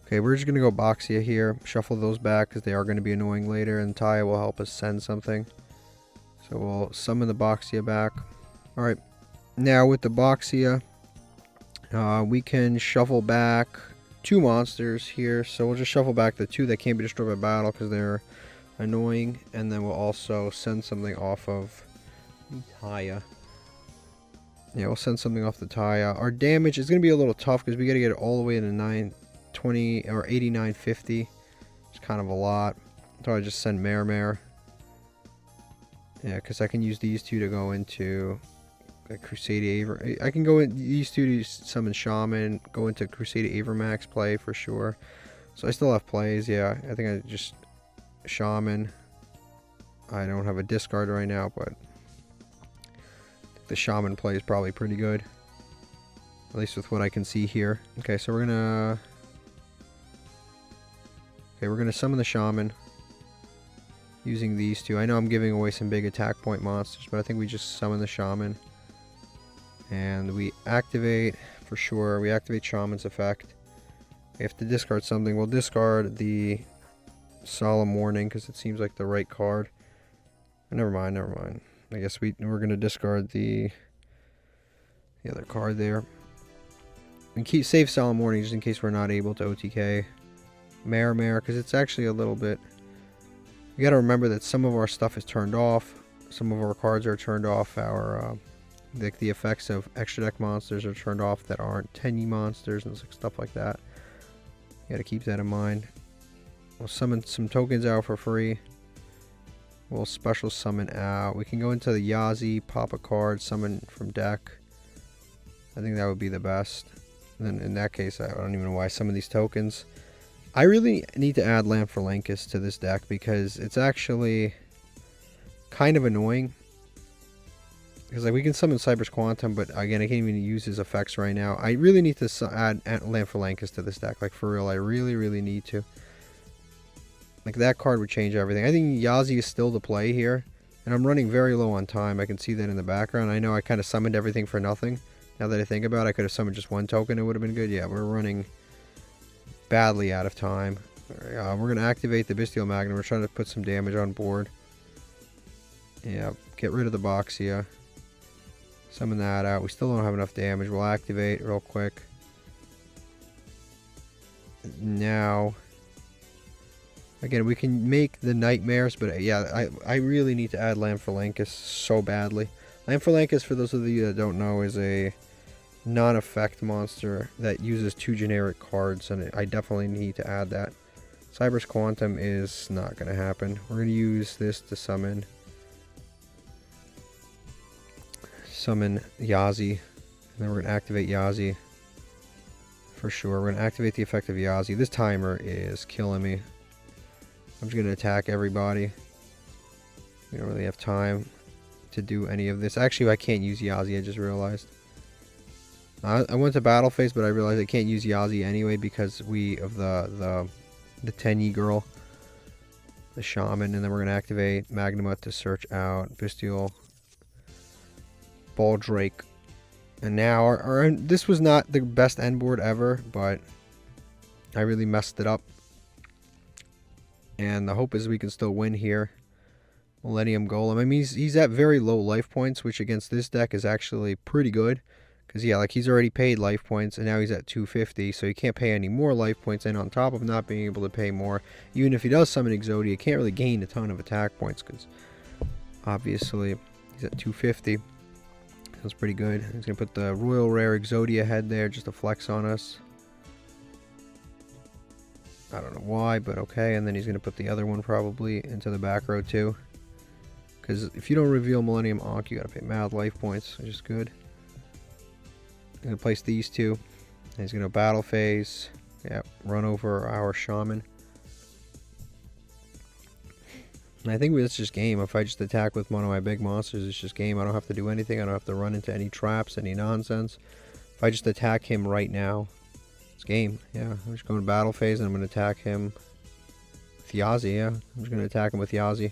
Okay, we're just going to go Boxia here. Shuffle those back, because they are going to be annoying later, and Taya will help us send something. So we'll summon the Boxia back. Alright. Now with the Boxia, we can shuffle back 2 monsters here. So we'll just shuffle back the 2 that can't be destroyed by battle because they're annoying. And then we'll also send something off of Taya. Yeah, we'll send something off the Taya. Our damage is going to be a little tough because we got to get it all the way to 920 or 8950. It's kind of a lot. So I just send Mare. Yeah, because I can use these 2 to go into... Crusade Aver. I can go in these 2 to summon Shaman, go into Crusade Avermax play for sure. So I still have plays, yeah. I think I just Shaman. I don't have a discard right now, but the Shaman play is probably pretty good. At least with what I can see here. Okay, so we're gonna summon the Shaman using these 2. I know I'm giving away some big attack point monsters, but I think we just summon the Shaman. And we activate, for sure, we activate Shaman's effect. We have to discard something. We'll discard the Solemn Warning because it seems like the right card. Never mind. I guess we're going to discard the other card there. And save Solemn Warning just in case we're not able to OTK Mare because it's actually a little bit... You got to remember that some of our stuff is turned off. Some of our cards are turned off. The effects of extra deck monsters are turned off that aren't 10E monsters and stuff like that. You gotta keep that in mind. We'll summon some tokens out for free. We'll special summon out. We can go into the Yazi, pop a card, summon from deck. I think that would be the best. And then in that case, I don't even know why I summon these tokens. I really need to add Land for Lankus to this deck because it's actually kind of annoying. Because like we can summon Cyber's Quantum, but again, I can't even use his effects right now. I really need to add Land for Lankus to this deck. Like for real, I really need to. Like that card would change everything. I think Yazi is still the play here. And I'm running very low on time. I can see that in the background. I know I kind of summoned everything for nothing. Now that I think about it, I could have summoned just 1 token. It would have been good. Yeah, we're running badly out of time. We're going to activate the Bestial Magnum. We're trying to put some damage on board. Yeah, get rid of the Boxia. Summon that out. We still don't have enough damage. We'll activate real quick. Now, again, we can make the Nightmares, but yeah, I really need to add Land for Lankus so badly. Land for Lankus, for those of you that don't know, is a non-effect monster that uses 2 generic cards, and I definitely need to add that. Cyber's Quantum is not going to happen. We're going to use this to summon Yazi, and then we're going to activate Yazi for sure. We're going to activate the effect of Yazi. This timer is killing me. I'm just going to attack everybody. We don't really have time to do any of this. Actually, I can't use Yazi, I just realized. I went to battle phase, but I realized I can't use Yazi anyway because of the 10E girl, the Shaman, and then we're going to activate Magnuma to search out Bestial Baldrake. And now this was not the best end board ever, but I really messed it up. And the hope is we can still win here. Millennium Golem. I mean, he's at very low life points, which against this deck is actually pretty good. Because, yeah, like he's already paid life points, and now he's at 250, so he can't pay any more life points. And on top of not being able to pay more, even if he does summon Exodia, he can't really gain a ton of attack points, because obviously he's at 250. That's pretty good. He's going to put the Royal Rare Exodia head there just to flex on us. I don't know why, but okay. And then he's going to put the other one probably into the back row too. Because if you don't reveal Millennium Ankh, you got to pay mad life points, which is good. I'm going to place these two. And he's going to battle phase. Yep, run over our Shaman. And I think it's just game. If I just attack with one of my big monsters, it's just game. I don't have to do anything. I don't have to run into any traps, any nonsense. If I just attack him right now, it's game. Yeah, I'm just going to battle phase and I'm going to attack him with Yazi. Yeah, I'm just going to attack him with Yazi.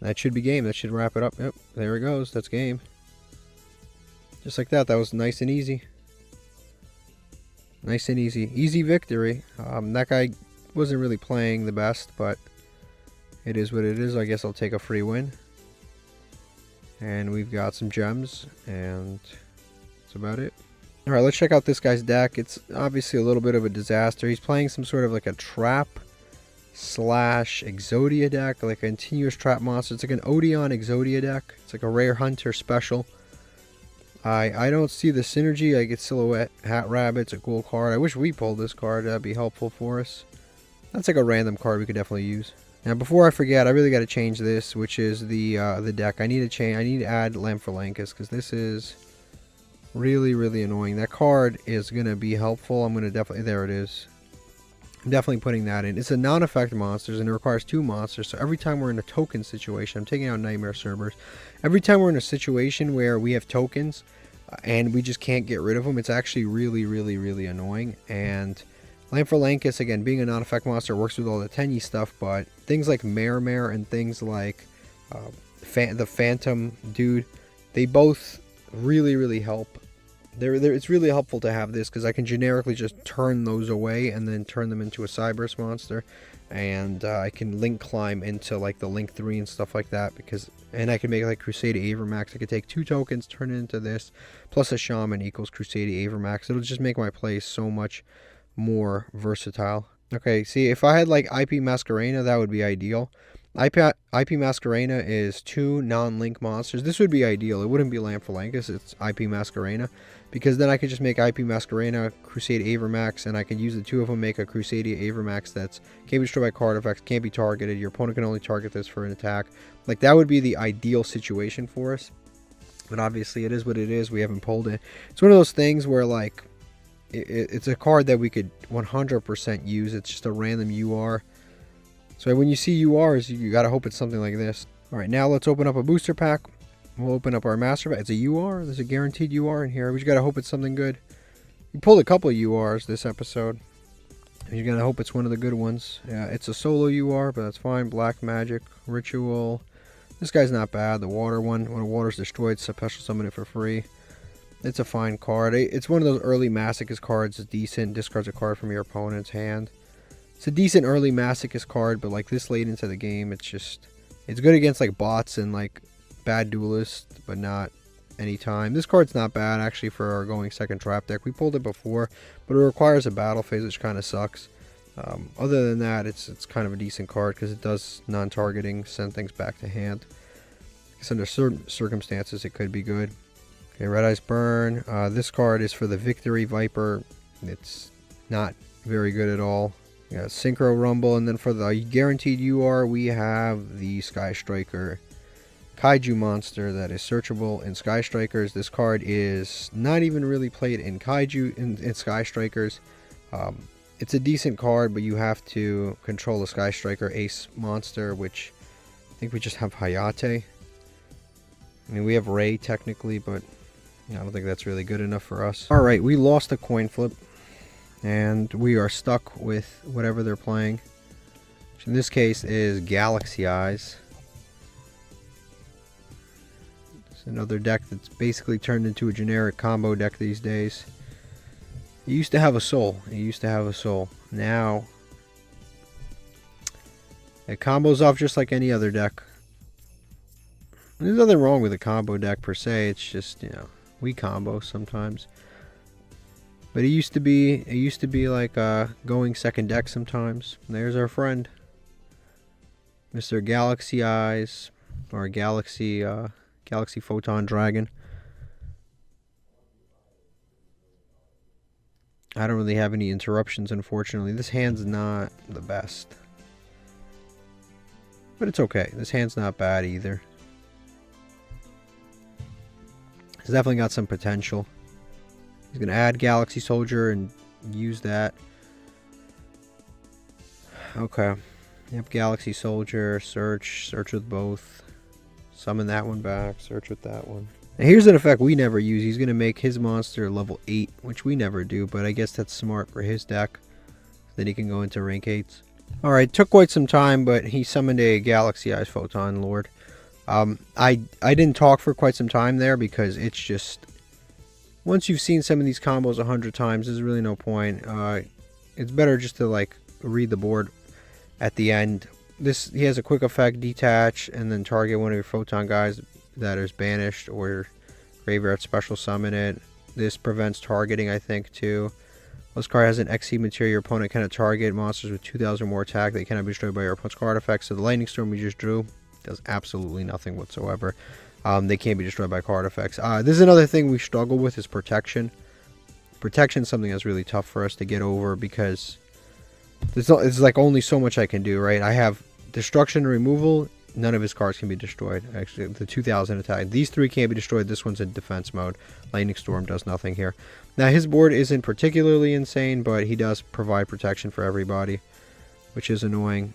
That should be game. That should wrap it up. Yep, there it goes. That's game. Just like that. That was nice and easy. Nice and easy. Easy victory. That guy wasn't really playing the best, but it is what it is. I guess I'll take a free win. And we've got some gems, and that's about it. Alright, let's check out this guy's deck. It's obviously a little bit of a disaster. He's playing some sort of like a trap slash Exodia deck, like a continuous trap monster. It's like an Odeon Exodia deck. It's like a rare hunter special. I don't see the synergy. I get Silhouette Hat Rabbit. It's a cool card. I wish we pulled this card. That'd be helpful for us. That's like a random card we could definitely use. Now, before I forget, I really got to change this, which is the deck. I need to change. I need to add Lamphalankus because this is really, really annoying. That card is gonna be helpful. I'm gonna definitely. There it is. I'm definitely putting that in. It's a non-effect monsters and it requires 2 monsters. So every time we're in a token situation, I'm taking out Nightmare Cerberus. Every time we're in a situation where we have tokens and we just can't get rid of them, it's actually really, really, really annoying. And Lamphalankus, again, being a non-effect monster, works with all the Tenyi stuff, but things like Mare and things like the Phantom Dude, they both really, really help. It's really helpful to have this because I can generically just turn those away and then turn them into a Cyberus monster, and I can link climb into like the Link 3 and stuff like that, and I can make like Crusader Avermax. I could take 2 tokens, turn it into this, plus a Shaman equals Crusader Avermax. It'll just make my play so much more versatile. Okay, see, if I had like IP Masquerena, that would be ideal. IP Masquerena is 2 non-link monsters. This would be ideal. It wouldn't be Lamphalankus, it's IP Masquerena, because then I could just make IP Masquerena, Crusader Avermax, and I could use the 2 of them, make a Crusader Avermax that's can't be destroyed by card effects, can't be targeted. Your opponent can only target this for an attack. Like, that would be the ideal situation for us. But obviously, it is what it is. We haven't pulled it. It's one of those things where, like, it's a card that we could 100% use. It's just a random UR. So when you see URs, you gotta hope it's something like this. Alright, now let's open up a booster pack. We'll open up our master pack. It's a UR. There's a guaranteed UR in here. We just gotta hope it's something good. We pulled a couple of URs this episode. You're gonna hope it's one of the good ones. Yeah, it's a solo UR, but that's fine. Black Magic, Ritual. This guy's not bad. The water one. When water's destroyed, special summon it for free. It's a fine card. It's one of those early Masochist cards. It's decent. Discards a card from your opponent's hand. It's a decent early Masochist card, but like this late into the game, it's good against like bots and like bad duelists, but not anytime. This card's not bad actually for our going second trap deck. We pulled it before, but it requires a battle phase, which kind of sucks. Other than that, it's kind of a decent card because it does non-targeting, send things back to hand. I guess under certain circumstances, it could be good. Okay, Red Eyes Burn. This card is for the Victory Viper. It's not very good at all. Yeah, Synchro Rumble, and then for the guaranteed UR, we have the Sky Striker Kaiju monster that is searchable in Sky Strikers. This card is not even really played in Kaiju in Sky Strikers. It's a decent card, but you have to control the Sky Striker Ace monster, which I think we just have Hayate. I mean, we have Ray technically, but I don't think that's really good enough for us. Alright, we lost a coin flip. And we are stuck with whatever they're playing, which in this case is Galaxy Eyes. It's another deck that's basically turned into a generic combo deck these days. It used to have a soul. Now it combos off just like any other deck. There's nothing wrong with a combo deck per se. It's just, you know, we combo sometimes. But it used to be like going second deck sometimes. And there's our friend, Mr. Galaxy Eyes, or Galaxy Photon Dragon. I don't really have any interruptions, unfortunately. This hand's not the best. But it's okay. This hand's not bad either. It's definitely got some potential. He's going to add Galaxy Soldier and use that. Okay. Yep, Galaxy Soldier, search with both. Summon that one back, search with that one. Now here's an effect we never use. He's going to make his monster level 8, which we never do, but I guess that's smart for his deck. Then he can go into rank 8s. Alright, took quite some time, but he summoned a Galaxy Eyes Photon Lord. I didn't talk for quite some time there because it's just... Once you've seen some of these combos 100 times, there's really no point. It's better just to like read the board at the end. He has a quick effect, detach, and then target one of your Photon guys that is banished or graveyard special summon it. This prevents targeting, I think, too. This card has an XC material. Your opponent cannot target monsters with 2,000 or more attack. They cannot be destroyed by your opponent's card effects. So the Lightning Storm we just drew does absolutely nothing whatsoever. They can't be destroyed by card effects. This is another thing we struggle with is protection. Protection is something that's really tough for us to get over because it's like only so much I can do, right? I have destruction and removal. None of his cards can be destroyed. Actually, the 2,000 attack. These three can't be destroyed. This one's in defense mode. Lightning Storm does nothing here. Now, his board isn't particularly insane, but he does provide protection for everybody, which is annoying.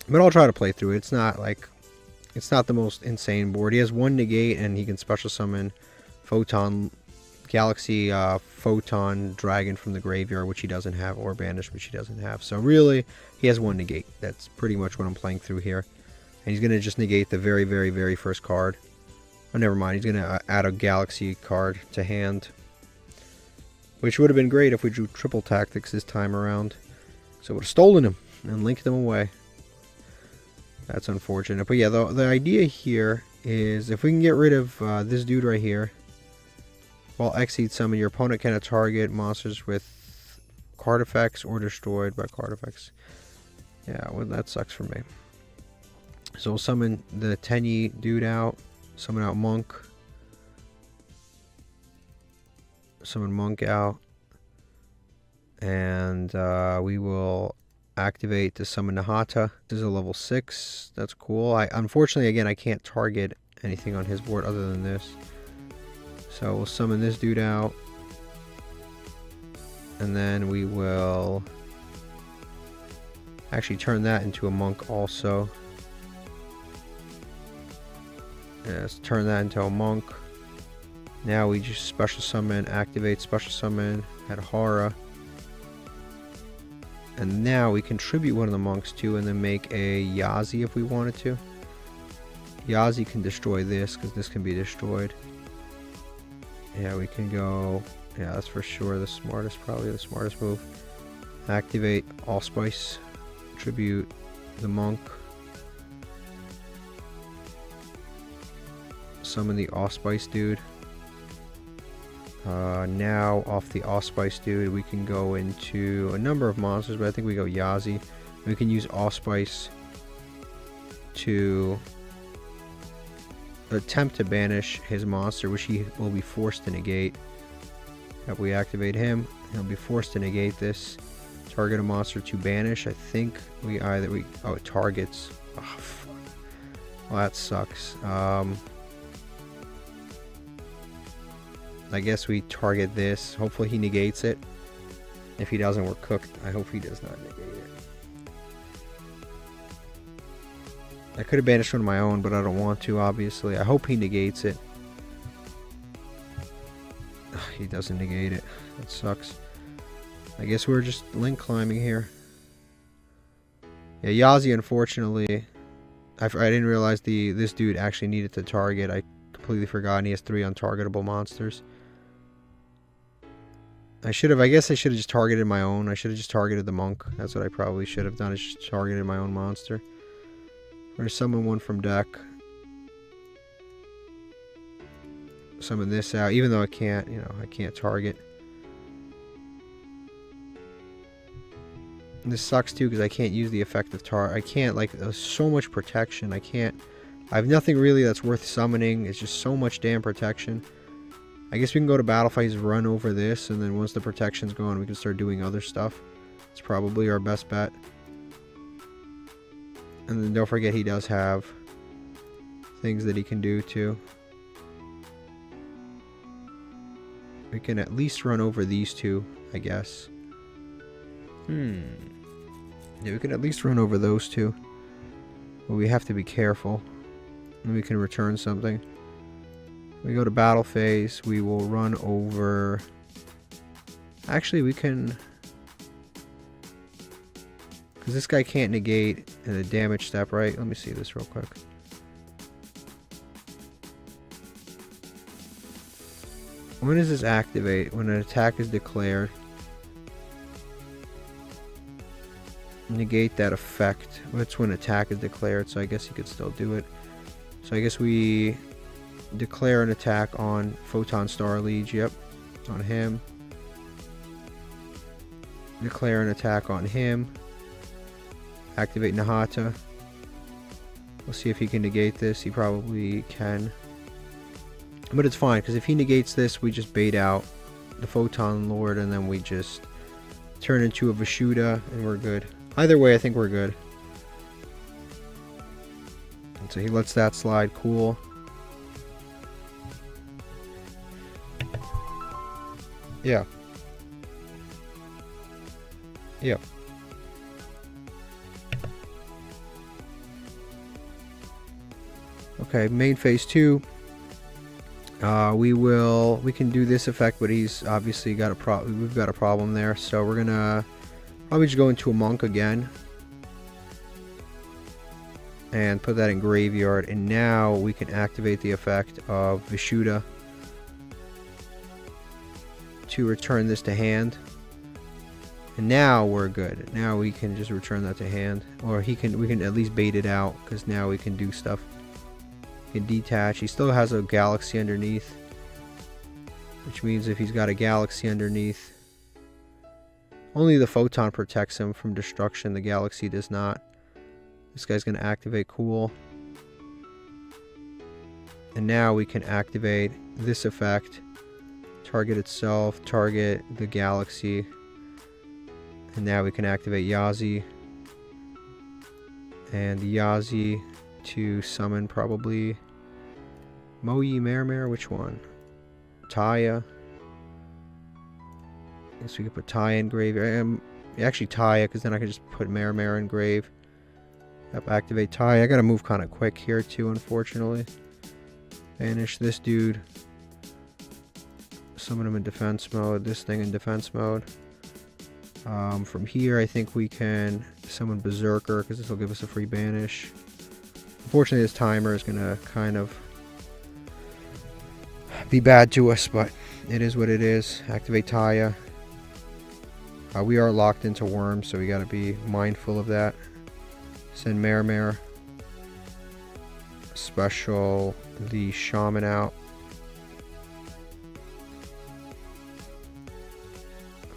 But I'll try to play through it. It's not the most insane board. He has one negate, and he can special summon Photon Galaxy Photon Dragon from the graveyard, which he doesn't have, or Banish, which he doesn't have. So really, he has one negate. That's pretty much what I'm playing through here. And he's going to just negate the very, very, very first card. Oh, never mind. He's going to add a Galaxy card to hand. Which would have been great if we drew triple tactics this time around. So would have stolen him and linked them away. That's unfortunate. But yeah, the idea here is if we can get rid of this dude right here. While Exceed Summon, your opponent cannot target monsters with card effects or destroyed by card effects. Yeah, well, that sucks for me. So we'll summon the Tenyi dude out. Summon out Monk. Summon Monk out. And we will activate to summon Nahata. This is a level 6. That's cool. Unfortunately, again, I can't target anything on his board other than this. So we'll summon this dude out. And then we will actually turn that into a Monk also. Yeah, let's turn that into a Monk. Now we just special summon, activate special summon, add Hara. And now we contribute one of the monks too and then make a Yazi if we wanted to. Yazi can destroy this because this can be destroyed. Yeah, we can go... Yeah, that's for sure the smartest, probably the smartest move. Activate Allspice. Tribute the monk. Summon the Allspice dude. Now off the Allspice dude we can go into a number of monsters, but I think we go Yazi. We can use Allspice to attempt to banish his monster, which he will be forced to negate. If we activate him, he'll be forced to negate this. Target a monster to banish. I think oh, it targets. Oh, fuck. Well, that sucks. I guess we target this. Hopefully he negates it. If he doesn't, we're cooked. I hope he does not negate it. I could have banished one of my own, but I don't want to, obviously. I hope he negates it. Ugh, he doesn't negate it. That sucks. I guess we're just link climbing here. Yeah, Yazi, unfortunately, I didn't realize this dude actually needed to target. I completely forgot. He has 3 untargetable monsters. I guess I should have just targeted my own. I should have just targeted the monk. That's what I probably should have done, is just targeted my own monster. We're going to summon one from deck. Summon this out, even though I can't, I can't target. And this sucks too, because I can't use the effective I can't, there's so much protection. I have nothing really that's worth summoning. It's just so much damn protection. I guess we can go to battle phase, run over this, and then once the protection's gone, we can start doing other stuff. It's probably our best bet. And then don't forget he does have things that he can do too. We can at least run over these two, I guess. Yeah, we can at least run over those two. But we have to be careful. And we can return something. We go to battle phase, we will run over... Actually, we can... Because this guy can't negate in a damage step, right? Let me see this real quick. When does this activate? When an attack is declared. Negate that effect. That's when attack is declared, so I guess he could still do it. So I guess we declare an attack on Photon Star Liege. Yep, on him. Declare an attack on him. Activate Nahata. We'll see if he can negate this. He probably can. But it's fine, because if he negates this, we just bait out the Photon Lord, and then we just turn into a Vishuda, and we're good. Either way, I think we're good. And so he lets that slide. Cool. Yeah. Yeah. Okay, main phase 2. We can do this effect, but he's obviously got we've got a problem there, so we're gonna probably just go into a monk again and put that in graveyard, and now we can activate the effect of Vishuda to return this to hand. And now we're good. Now we can just return that to hand, or we can at least bait it out, because now we can do stuff. He can detach. He still has a galaxy underneath, which means if he's got a galaxy underneath, only the photon protects him from destruction. The galaxy does not. This guy's going to activate. Cool. And now we can activate this effect. Target itself, target the galaxy. And now we can activate Yazi. And Yazi to summon probably Moe, Mermere, which one? Taya. Guess we could put Taya in grave. Actually Taya, because then I can just put Mermere in grave. Yep, activate Taya. I gotta move kind of quick here too, unfortunately. Banish this dude. Summon him in defense mode. This thing in defense mode. From here, I think we can summon Berserker, because this will give us a free banish. Unfortunately, this timer is going to kind of be bad to us, but it is what it is. Activate Taya. We are locked into worms, so we got to be mindful of that. Send Mermere. Special the Shaman out.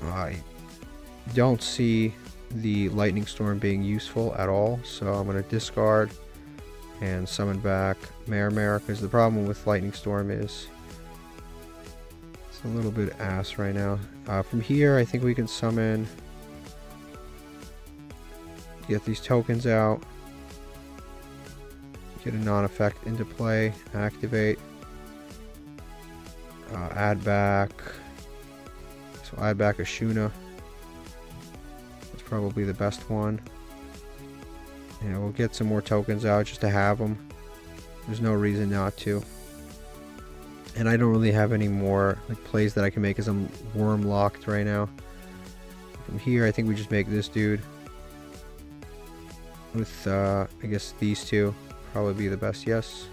I don't see the Lightning Storm being useful at all, so I'm going to discard and summon back Mermere, because the problem with Lightning Storm is it's a little bit ass right now. From here, I think we can summon, get these tokens out, get a non-effect into play, activate, add back, so add back Ashuna. That's probably the best one. Yeah, we'll get some more tokens out just to have them. There's no reason not to. And I don't really have any more like plays that I can make, as I'm worm locked right now. From here, I think we just make this dude with I guess these two probably be the best. Yes.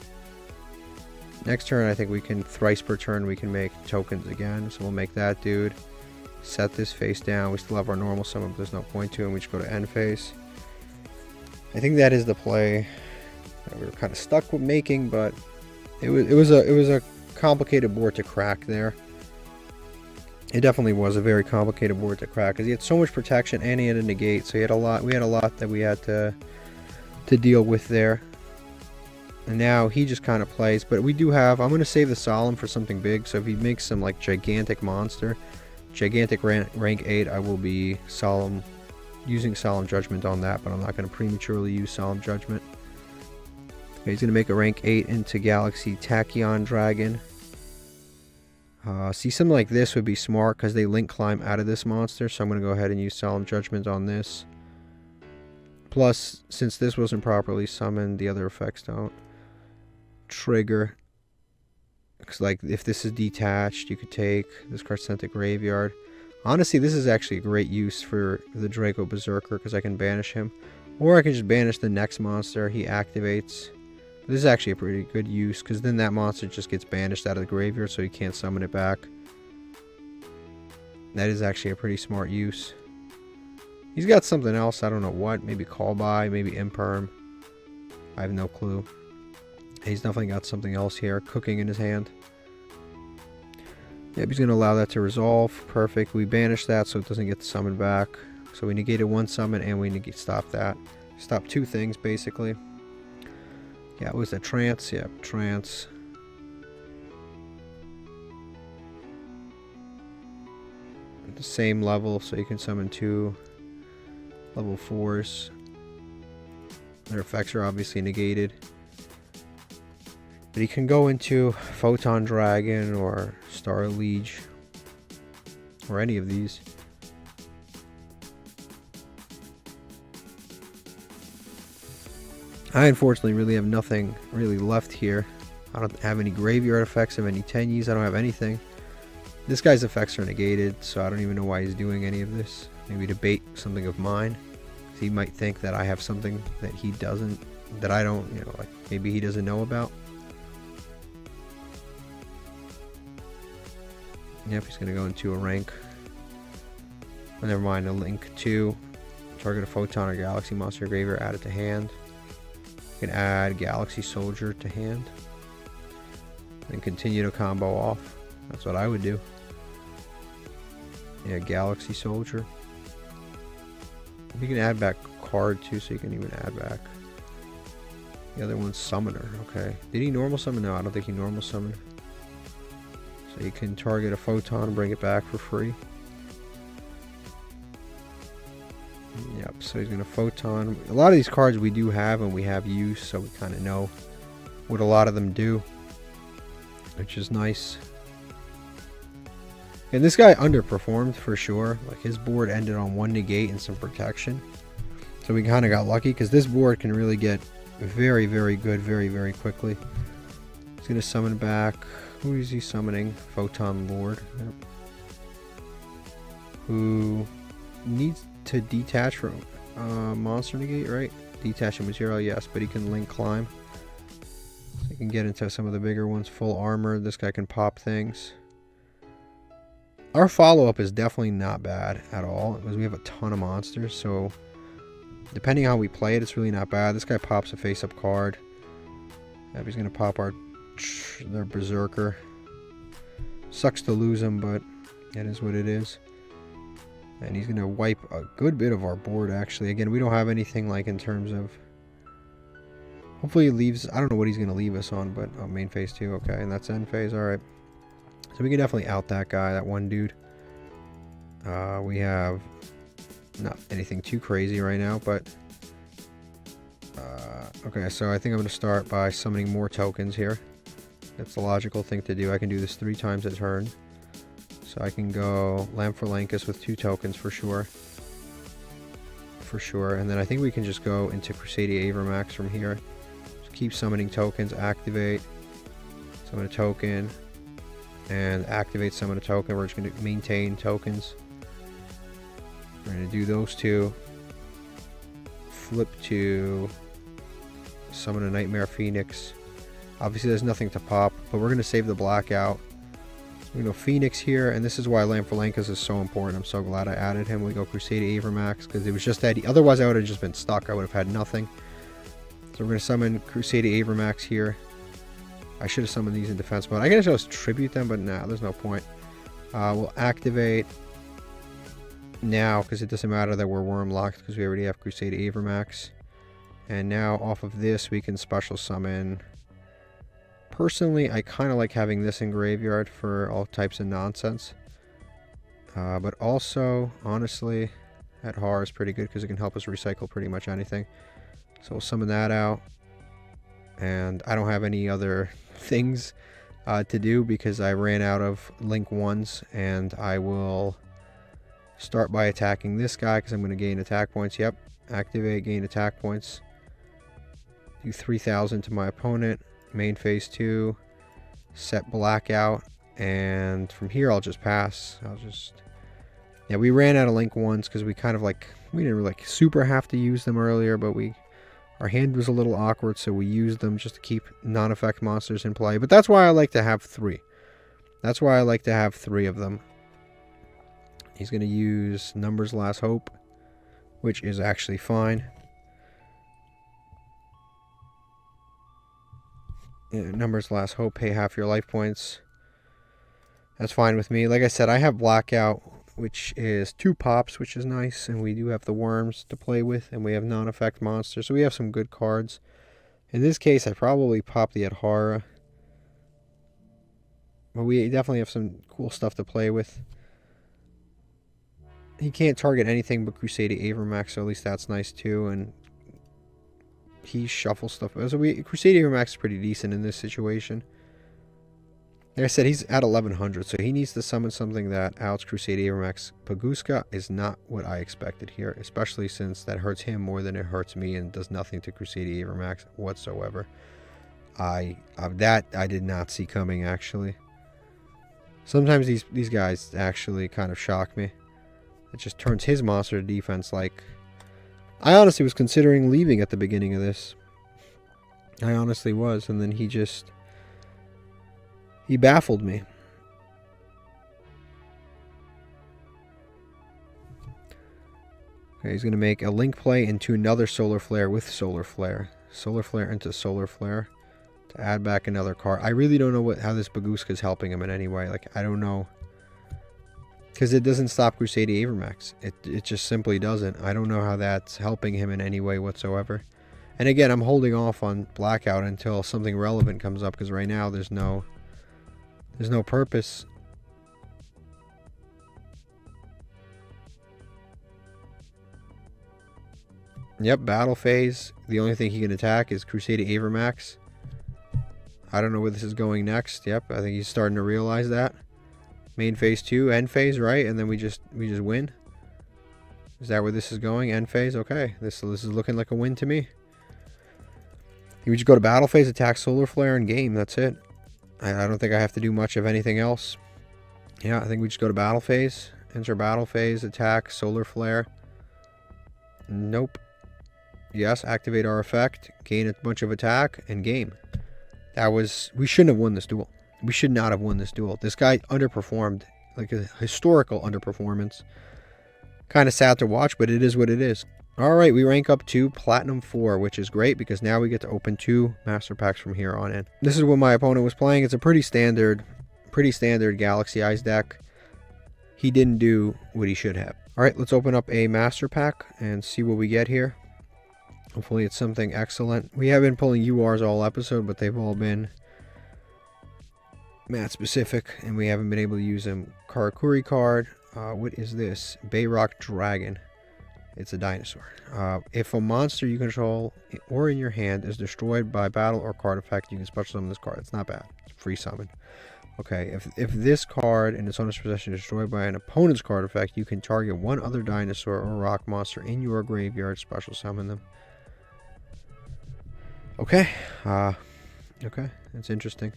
Next turn, I think we can thrice per turn we can make tokens again. So we'll make that dude. Set this face down. We still have our normal summon, but there's no point to it. And we just go to end phase. I think that is the play that we were kind of stuck with making, but it was a complicated board to crack there. It definitely was a very complicated board to crack, because he had so much protection and he had a negate, so he had a lot. We had a lot that we had to deal with there. And now he just kind of plays. But we do have... I'm going to save the Solemn for something big. So if he makes some like gigantic monster, gigantic rank 8, I will be using Solemn Judgment on that. But I'm not going to prematurely use Solemn Judgment. Okay, he's going to make a rank 8 into Galaxy Tachyon Dragon. See, something like this would be smart because they link climb out of this monster. So I'm going to go ahead and use Solemn Judgment on this. Plus, since this wasn't properly summoned, the other effects don't trigger. Because, like, if this is detached, you could take this card sent to graveyard. Honestly, this is actually a great use for the Draco Berserker because I can banish him. Or I can just banish the next monster he activates. This is actually a pretty good use because then that monster just gets banished out of the graveyard so he can't summon it back. That is actually a pretty smart use. He's got something else, I don't know what. Maybe Call By, maybe Imperm. I have no clue. He's definitely got something else here cooking in his hand. Yep, he's going to allow that to resolve. Perfect. We banish that so it doesn't get summoned back. So we negated one summon and we stop that. Stop two things basically. Yeah, was that trance? Yep, trance. At the same level, so you can summon two level 4s. Their effects are obviously negated. But he can go into Photon Dragon or Star Liege. Or any of these. I unfortunately really have nothing really left here. I don't have any graveyard effects of any Tenyis. I don't have anything. This guy's effects are negated, so I don't even know why he's doing any of this. Maybe to bait something of mine. He might think that I have something that he doesn't, that I don't, you know, like maybe he doesn't know about. Yep, he's going to go into a rank. Oh, never mind, a link 2. Target a Photon or Galaxy Monster Graveyard, add it to hand. You can add Galaxy Soldier to hand. And continue to combo off. That's what I would do. Yeah, Galaxy Soldier. You can add back card too, so you can even add back. The other one's Summoner. Okay. Did he normal summon? No, I don't think he normal summoned. So you can target a Photon and bring it back for free. Yep, so he's going to Photon. A lot of these cards we do have and we have use, so we kind of know what a lot of them do, which is nice. And this guy underperformed for sure. Like his board ended on 1 negate and some protection. So we kind of got lucky because this board can really get very, very good very, very quickly. He's going to summon back. Who is he summoning? Photon Lord. Yep. Who needs to detach from monster negate, right? Detach a material, yes, but he can link climb. So he can get into some of the bigger ones. Full armor. This guy can pop things. Our follow-up is definitely not bad at all because we have a ton of monsters, so depending how we play it, it's really not bad. This guy pops a face-up card. Yep, he's going to pop their Berserker. Sucks to lose him, but it is what it is. And he's going to wipe a good bit of our board, actually. Again, we don't have anything like in terms of... Hopefully he leaves... I don't know what he's going to leave us on, but... Oh, main phase 2, okay, and that's end phase, alright. So we can definitely out that guy, that one dude. We have not anything too crazy right now, but... okay, so I think I'm going to start by summoning more tokens here. That's the logical thing to do. I can do this 3 times a turn. So I can go Lamphalankus with 2 tokens for sure. For sure. And then I think we can just go into Crusadia Avermax from here. Just keep summoning tokens, activate, summon a token, and activate, summon a token. We're just going to maintain tokens. We're going to do those 2. Flip to summon a Nightmare Phoenix. Obviously there's nothing to pop, but we're going to save the blackout. We go Phoenix here, and this is why Lamphalankus is so important. I'm so glad I added him. We go Crusadia Avermax, because it was just that. Otherwise I would have just been stuck. I would have had nothing. So we're going to summon Crusadia Avermax here. I should have summoned these in defense mode. I can just tribute them, but nah, there's no point. We'll activate now, because it doesn't matter that we're worm locked, because we already have Crusadia Avermax. And now off of this we can special summon Personally, I kind of like having this in graveyard for all types of nonsense. But also, honestly, that horror is pretty good because it can help us recycle pretty much anything. So we'll summon that out. And I don't have any other things to do because I ran out of link 1s. And I will start by attacking this guy because I'm going to gain attack points. Yep, activate, gain attack points. Do 3,000 to my opponent. Main phase 2. Set blackout. And from here I'll just pass. Yeah, we ran out of link 1s because we kind of like, we didn't like super have to use them earlier, but our hand was a little awkward, so we used them just to keep non-effect monsters in play. But that's why I like to have 3. That's why I like to have 3 of them. He's going to use Numbers Last Hope, which is actually fine. Yeah, Numbers Last Hope, pay half your life points. That's fine with me. Like I said, I have Blackout, which is 2 pops, which is nice. And we do have the worms to play with, and we have non-effect monsters. So we have some good cards. In this case, I probably pop the Adhara. But we definitely have some cool stuff to play with. He can't target anything but Crusader Avermax, so at least that's nice too. And he shuffles stuff. So Crusader Avermax is pretty decent in this situation. Like I said, he's at 1100, so he needs to summon something that outs Crusader Avermax. Paguska is not what I expected here, especially since that hurts him more than it hurts me and does nothing to Crusader Avermax whatsoever. That I did not see coming, actually. Sometimes these guys actually kind of shock me. It just turns his monster to defense. Like, I honestly was considering leaving at the beginning of this. I honestly was, and then he baffled me. Okay, he's going to make a link play into another Solar Flare with Solar Flare. Solar Flare into Solar Flare to add back another card. I really don't know how this Baguska is helping him in any way. Like, I don't know. Because it doesn't stop Crusader Avermax. It just simply doesn't. I don't know how that's helping him in any way whatsoever. And again, I'm holding off on Blackout until something relevant comes up, because right now there's no purpose. Yep, battle phase. The only thing he can attack is Crusader Avermax. I don't know where this is going next. Yep, I think he's starting to realize that. Main phase 2, end phase, right? And then we just win. Is that where this is going? End phase? Okay. This is looking like a win to me. You would just go to battle phase, attack Solar Flare, and game. That's it. I don't think I have to do much of anything else. Yeah, I think we just go to battle phase. Enter battle phase, attack Solar Flare. Nope. Yes, activate our effect, gain a bunch of attack, and game. We shouldn't have won this duel. We should not have won this duel. This guy underperformed, like a historical underperformance. Kind of sad to watch, but it is what it is. Alright, we rank up to Platinum 4, which is great because now we get to open 2 Master Packs from here on in. This is what my opponent was playing. It's a pretty standard Galaxy Eyes deck. He didn't do what he should have. Alright, let's open up a Master Pack and see what we get here. Hopefully it's something excellent. We have been pulling URs all episode, but they've all been mat specific, and we haven't been able to use them. Karakuri card. What is this? Bayrock Dragon. It's a dinosaur. If a monster you control or in your hand is destroyed by battle or card effect, you can special summon this card. It's not bad. It's free summon. Okay, if this card in its owner's possession is destroyed by an opponent's card effect, you can target one other dinosaur or rock monster in your graveyard, special summon them. Okay. Okay, that's interesting.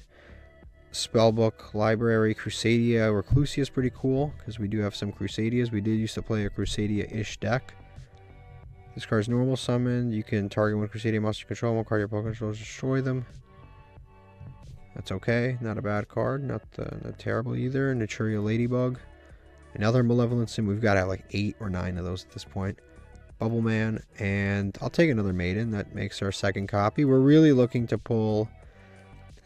Spellbook, Library, Crusadia, Reclusia is pretty cool because we do have some Crusadias. We did used to play a Crusadia-ish deck. This card's normal summon. You can target one Crusadia monster you control, one card your opponent controls, destroy them. That's okay. Not a bad card. Not terrible either. Naturia Ladybug. Another Malevolent Sim. We've got to have like 8 or 9 of those at this point. Bubble Man. And I'll take another Maiden. That makes our second copy. We're really looking to pull...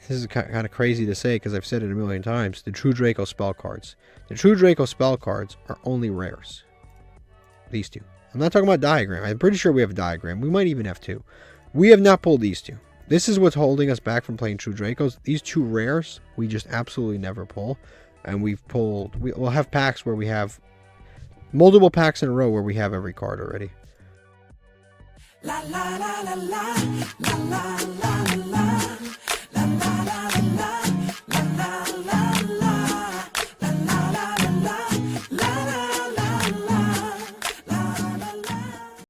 This is kind of crazy to say because I've said it a million times. The True Draco spell cards. The True Draco spell cards are only rares. These two. I'm not talking about Diagram. I'm pretty sure we have a Diagram. We might even have 2. We have not pulled these 2. This is what's holding us back from playing True Dracos. These 2 rares, we just absolutely never pull. And we'll have packs where we have multiple packs in a row where we have every card already. La la la la la la la la la la.